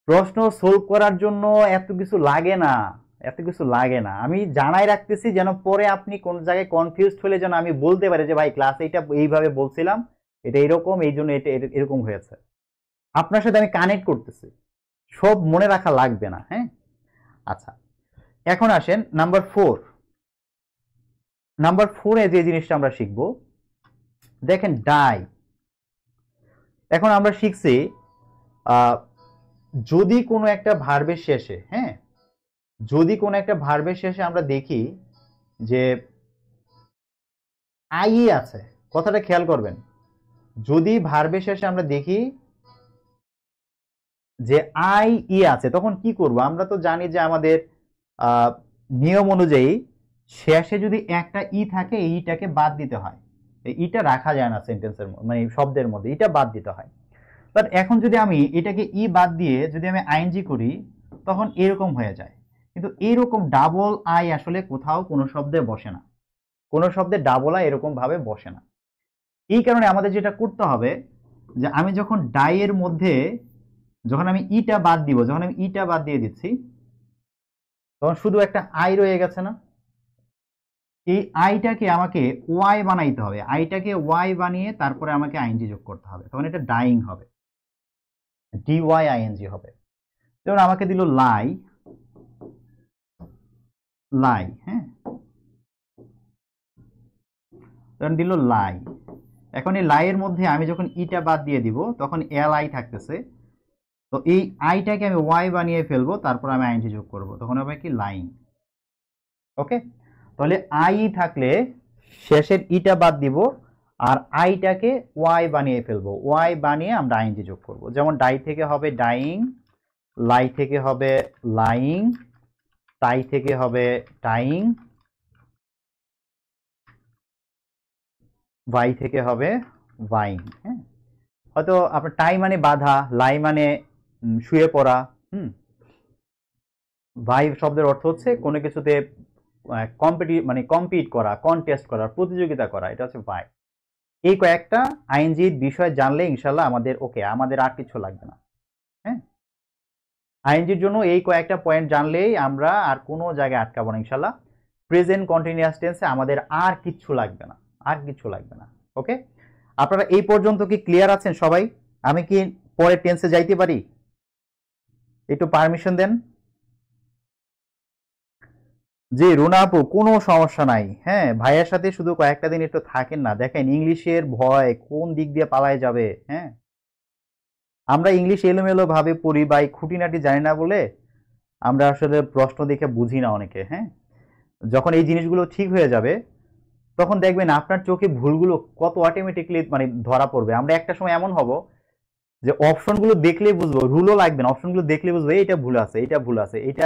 প্রশ্ন সলভ করার জন্য এত কিছু লাগে না, এত কিছু লাগে না। আমি জানাই রাখতেছি যেন পরে আপনি কোন জায়গায় কনফিউজড হলে যেন আমি বলতে পারি যে ভাই ক্লাসে এটা এইভাবে বলছিলাম, এটা এরকম, এই জন্য এটা এরকম হয়েছে। আপনার সাথে আমি কানেক্ট করতেছি, সব মনে রাখা লাগবে না, হ্যাঁ? আচ্ছা, এখন আসেন নাম্বার 4। নাম্বার 4-এ যে জিনিসটা আমরা শিখব, দেখেন ডাই। এখন আমরা শিখছি যদি কোনো একটা ভার্বের শেষে, হ্যাঁ, যদি কোনো একটা ভার্বের শেষে আমরা দেখি যে আই আছে, কথাটা খেয়াল করবেন, যদি ভার্বের শেষে আমরা দেখি যে আই আছে, তখন কি করব? আমরা তো জানি যে আমাদের নিয়ম অনুযায়ী শেষে যদি একটা থাকে, ইটাকে বাদ দিতে হয়, ইটা রাখা যায় না সেন্টেন্সের, মানে শব্দের মধ্যে ইটা বাদ দিতে হয়। বাট এখন যদি আমি এটাকে বাদ দিয়ে যদি আমি আইএনজি করি, তখন এরকম হয়ে যায়। কিন্তু এরকম ডাবল আই আসলে কোথাও কোনো শব্দে বসে না, কোনো শব্দে ডাবল আই এরকম ভাবে বসে না। এই কারণে আমাদের যেটা করতে হবে, যে আমি যখন ডাই এর মধ্যে যখন আমি ইটা বাদ দিব, যখন আমি ইটা বাদ দিয়ে দিচ্ছি, তখন শুধু একটা আই রয়ে গেছে না? এই আইটাকে আমাকে ওয়াই বানাইতে হবে, আইটাকে ওয়াই বানিয়ে তারপরে আমাকে আইএনজি যোগ করতে হবে, তখন এটা ডাইং হবে, ডিওয়াই আইএনজি হবে। যেমন আমাকে দিল লাই, লাই, হ্যাঁ, তখন দিল লাই। এখন এই লাইয়ের মধ্যে আমি যখন ইটা বাদ দিয়ে দিব, তখন এল আই থাকতেছে, তো এই আইটাকে আমি ওয়াই বানিয়ে ফেলবো, তারপর আমি আইএনজি যোগ করব, তখন হবে কি লাইন। ওকে, তাহলে আই থাকলে শেষের ইটা বাদ দিব, আর আইটাকে ওয়াই বানিয়ে ফেলবো, ওয়াই বানিয়ে আমরা আইএনজি যোগ করব। যেমন ডাই থেকে হবে ডাইং, লাই থেকে হবে লাইং, টাই থেকে হবে টাইং, ওয়াই থেকে হবে ওয়াইং। হ্যাঁ, হয়তো আপনার টাই মানে বাধা, লাই মানে শুয়ে পড়া, ভাই শব্দের অর্থ হচ্ছে কোনো কিছুতে মানে কম্পিট করা, কন্টেস্ট করা, প্রতিযোগিতা করা, এটা হচ্ছে ভাই। এই কয়েকটা আইএনজির বিষয় জানলে ইনশাল্লাহ আমাদের ওকে, আমাদের আর কিছু লাগবে না। হ্যাঁ, আইএনজির জন্য এই কয়েকটা পয়েন্ট জানলেই আমরা আর কোনো জায়গায় আটকাবো না ইনশাল্লাহ। প্রেজেন্ট কন্টিনিউয়াস টেন্সে আমাদের আর কিচ্ছু লাগবে না, আর কিছু লাগবে না। ওকে, আপনারা এই পর্যন্ত কি ক্লিয়ার আছেন সবাই? আমি কি পরের টেন্সে যাইতে পারি? একটু পারমিশন দেন। জি রুনা আপু, কোনো সমস্যা নাই। হ্যাঁ, ভাইয়ের সাথে শুধু কয়েকটা দিন একটু থাকেন না, দেখেন ইংলিশের ভয় কোন দিক দিয়ে পালায় যাবে। হ্যাঁ, আমরা ইংলিশ এলোমেলো ভাবে পড়ি বা খুঁটিনাটি জানি না বলে আমরা আসলে প্রশ্ন দেখে বুঝি না অনেকে। হ্যাঁ, যখন এই জিনিসগুলো ঠিক হয়ে যাবে, তখন দেখবেন আপনার চোখে ভুলগুলো কত অটোমেটিকলি মানে ধরা পড়বে। আমরা একটা সময় এমন হব যে অপশনগুলো দেখলেই বুঝবো, রুলও লাগবে না, অপশনগুলো দেখলে বুঝবো এটা ভুল আছে, এটা ভুল আছে, এটা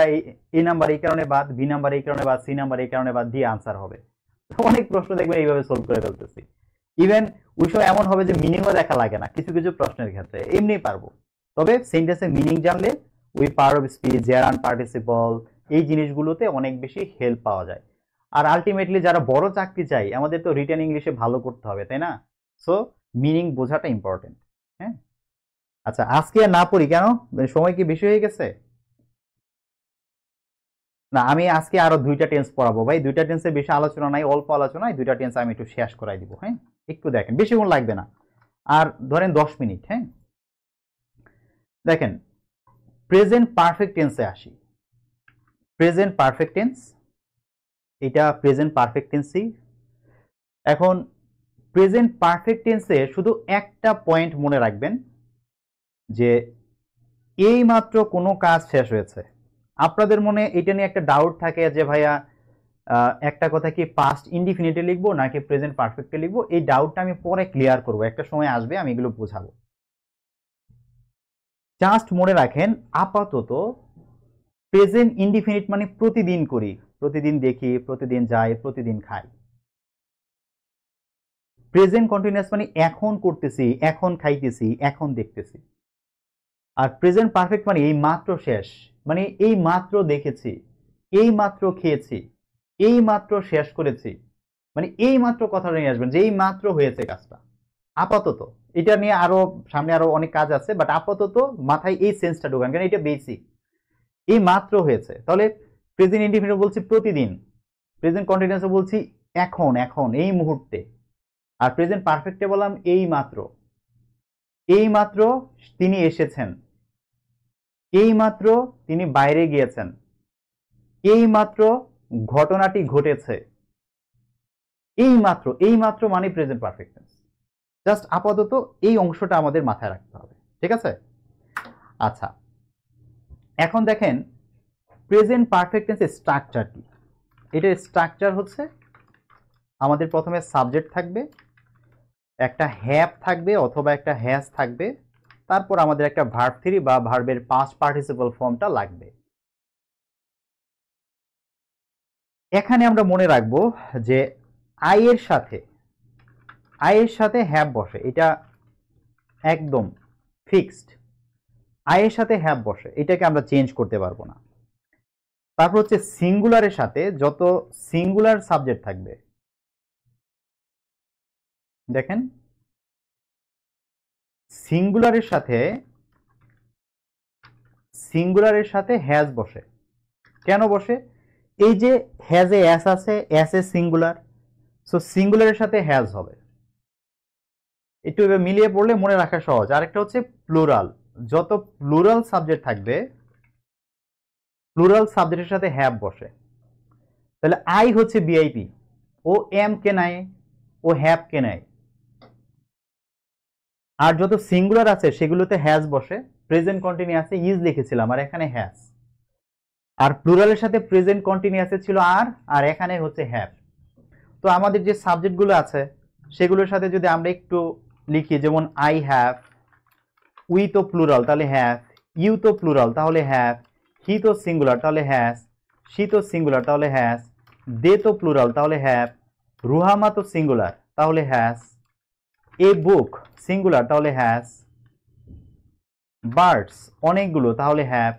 এই নাম্বার এই কারণে বাদ, বি নাম্বার এই কারণে বাদ, সি নাম্বার এই কারণে বাদ দিয়ে আনসার হবে। অনেক প্রশ্ন দেখবেন এইভাবে সলভ করে ফেলতেছি। ইভেন ওই সময় এমন হবে যে মিনিংও দেখা লাগে না কিছু কিছু প্রশ্নের ক্ষেত্রে, এমনি পারবো। তবে সেন্টেন্সের মিনিং জানলে ওই part of speech, gerund participle, এই জিনিসগুলোতে অনেক বেশি হেল্প পাওয়া যায়। আর আলটিমেটলি যারা বড় চাকরি চাই, আমাদের তো রিটেন ইংলিশে ভালো করতে হবে, তাই না? সো মিনিং বোঝাটা ইম্পর্টেন্ট। হ্যাঁ, আচ্ছা আজকে আর না পড়ি কেন, সময় কি বেশি হয়ে গেছে? না, আমি আজকে আরো দুইটা টেন্স পড়াবো ভাই। দুইটা টেন্সের বেশি আলোচনা নাই, অল্প আলোচনায় দুইটা টেন্স আমি একটু শেষ করাই দিব। হ্যাঁ, একটু দেখেন, বেশিক্ষণ লাগবে না, আর ধরেন 10 মিনিট। হ্যাঁ, দেখেন প্রেজেন্ট পারফেক্ট টেন্সে আসি। প্রেজেন্ট পারফেক্ট টেন্স, এটা প্রেজেন্ট পারফেক্ট টেন্সই। এখন প্রেজেন্ট পারফেক্ট টেন্সে শুধু একটা পয়েন্ট মনে রাখবেন, যে এই মাত্র কোনো কাজ শেষ হয়েছে। আপনাদের মনে এটা নিয়ে একটা ডাউট থাকে যে ভাইয়া একটা কথা কি পাস্ট ইনডিফিনিটে লিখবো নাকি প্রেজেন্ট পারফেক্টে লিখবো। এই ডাউটটা আমি পরে ক্লিয়ার করব, একটা সময় আসবে আমি এগুলো বোঝাবো। জাস্ট মনে রাখেন আপাতত প্রেজেন্ট ইনডিফিনিট মানে প্রতিদিন করি, প্রতিদিন দেখি, প্রতিদিন যাই, প্রতিদিন খাই। প্রেজেন্ট কন্টিনিউয়াস মানে এখন করতেছি, এখন খাইতেছি, এখন দেখতেছি। আর প্রেজেন্ট পারফেক্ট মানে এই মাত্র শেষ, মানে এই মাত্র দেখেছি, এই মাত্র খেয়েছি, এই মাত্র শেষ করেছি, মানে এই মাত্র কথাটা নিয়ে আসবেন যে এই মাত্র হয়েছে কাজটা। আপাতত এটা নিয়ে আরো সামনে আরো অনেক কাজ আছে, বাট আপাতত মাথায় এই সেন্সটা ঢোকান, কারণ এটা বেসিক। এই মাত্র হয়েছে, তাহলে প্রেজেন্ট ইনডিফিনিট বলছি প্রতিদিন, প্রেজেন্ট কন্টিনিউয়াস বলছি এখন, এখন এই মুহূর্তে। আর প্রেজেন্ট পারফেক্টে বললাম এই মাত্র, এই মাত্র তিনি এসেছেন, এই মাত্র তিনি বাইরে গিয়েছেন, এই মাত্র ঘটনাটি ঘটেছে, এই মাত্র, এই মাত্র মানে প্রেজেন্ট পারফেক্ট টেন্স। জাস্ট আপাতত এই অংশটা আমাদের মাথায় রাখতে হবে, ঠিক আছে? আচ্ছা, এখন দেখেন প্রেজেন্ট পারফেক্ট টেন্সের স্ট্রাকচার কি। এটার স্ট্রাকচার হচ্ছে আমাদের প্রথমে সাবজেক্ট থাকবে, একটা হ্যাভ থাকবে অথবা একটা হ্যাজ থাকবে, তারপর আমাদের একটা ভার্ব থ্রি বা ভার্বের পাস্ট পার্টিসিপল ফর্মটা লাগবে। এখানে আমরা মনে রাখবো যে আই এর সাথে হ্যাভ বসে, এটা একদম ফিক্সড। আই এর সাথে হ্যাভ বসে, এটাকে আমরা চেঞ্জ করতে পারবো না। তারপর হচ্ছে সিঙ্গুলারের সাথে যত সিঙ্গুলার সাবজেক্ট থাকবে, দেখেন সিঙ্গুলারের সাথে হ্যাজ বসে। কেন বসে? এই যে হ্যাজ এ এস আছে, এস এ সিঙ্গুলার, সো সিঙ্গুলারের সাথে হ্যাজ হবে। একটু এবার মিলিয়ে পড়লে মনে রাখা সহজ। আরেকটা হচ্ছে প্লুরাল, যত প্লুরাল সাবজেক্ট থাকবে প্লুরাল সাবজেক্টের সাথে হ্যাভ বসে। তাহলে আই হচ্ছে বিআইপি, ও এম কে নেয়, ও হ্যাভ কে নেয়। আর যত সিঙ্গুলার আছে সেগুলোতে হ্যাজ বসে। প্রেজেন্ট কন্টিনিউয়াসে ইজ লিখেছিলাম আর এখানে হ্যাজ। আর প্লুরালের সাথে প্রেজেন্ট কন্টিনিউয়াসে ছিল আর এখানে হচ্ছে হ্যাভ। তো আমাদের যে সাবজেক্টগুলো আছে সেগুলোর সাথে যদি আমরা একটু লিখি, যেমন আই হ্যাভ, উই তো প্লুরাল তাহলে হ্যাভ, ইউ তো প্লুরাল তাহলে হ্যাভ, হি তো সিঙ্গুলার তাহলে হ্যাজ, শি তো সিঙ্গুলার তাহলে হ্যাজ, দে তো প্লুরাল তাহলে হ্যাভ, রুহামা তো সিঙ্গুলার তাহলে হ্যাজ, এ বুক সিঙ্গুলার তাহলে হ্যাজ, বার্ডস অনেকগুলো তাহলে হ্যাভ।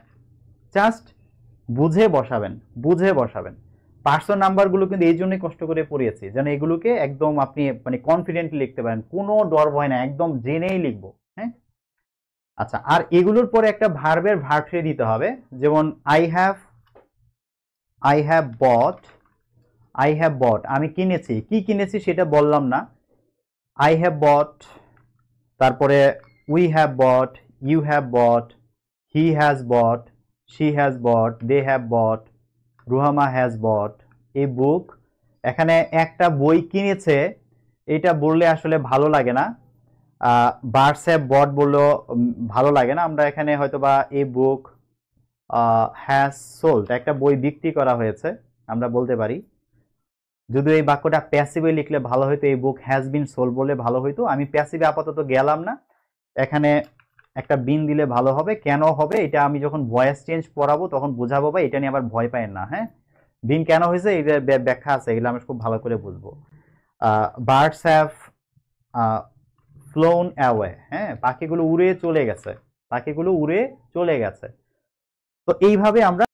জাস্ট বুঝে বসাবেন। পার্সন নাম্বারগুলো কিন্তু এই জন্যই কষ্ট করে পড়িয়েছি, যেন এগুলোকে একদম আপনি মানে কনফিডেন্টলি লিখতে পারেন, কোনো ডর ভয় না, একদম জেনেই লিখবো। হ্যাঁ, আচ্ছা, আর এগুলোর পরে একটা ভার্বের ভার্ব থ্রি দিতে হবে। যেমন আই হ্যাভ বট, আমি কিনেছি, কি কিনেছি সেটা বললাম না। আই হ্যাভ বট, তারপরে we have bought, you have bought, he has bought, she has bought, they have bought, Ruhama has bought a book. এখানে একটা বই কিনেছে এটা বললে আসলে ভালো লাগে না, বার্ডস হ্যাভ বট বললেও ভালো লাগে না। আমরা এখানে হয়তোবা এ বুক হ্যাজ সোল্ড, একটা বই বিক্রি করা হয়েছে আমরা বলতে পারি। যদিও এই বাক্যটা প্যাসিভে লিখলে ভালো হইতো, এই বুক হ্যাজ বিন সোল্ড বললে ভালো হইতো। আমি প্যাসিভে আপাতত গেলাম না, এখানে একটা বিন দিলে ভালো হবে। কেন হবে এটা আমি যখন ভয়েস চেঞ্জ পড়াবো তখন বোঝাবো, বা এটা নিয়ে আবার ভয় পায় না। হ্যাঁ, বিন কেন হয়েছে এটা ব্যাখ্যা আছে, এগুলো আমি খুব ভালো করে বুঝবো। বার্ডস হ্যাভ ফ্লোন অ্যাওয়ে, হ্যাঁ, পাখিগুলো উড়ে চলে গেছে। তো এইভাবে আমরা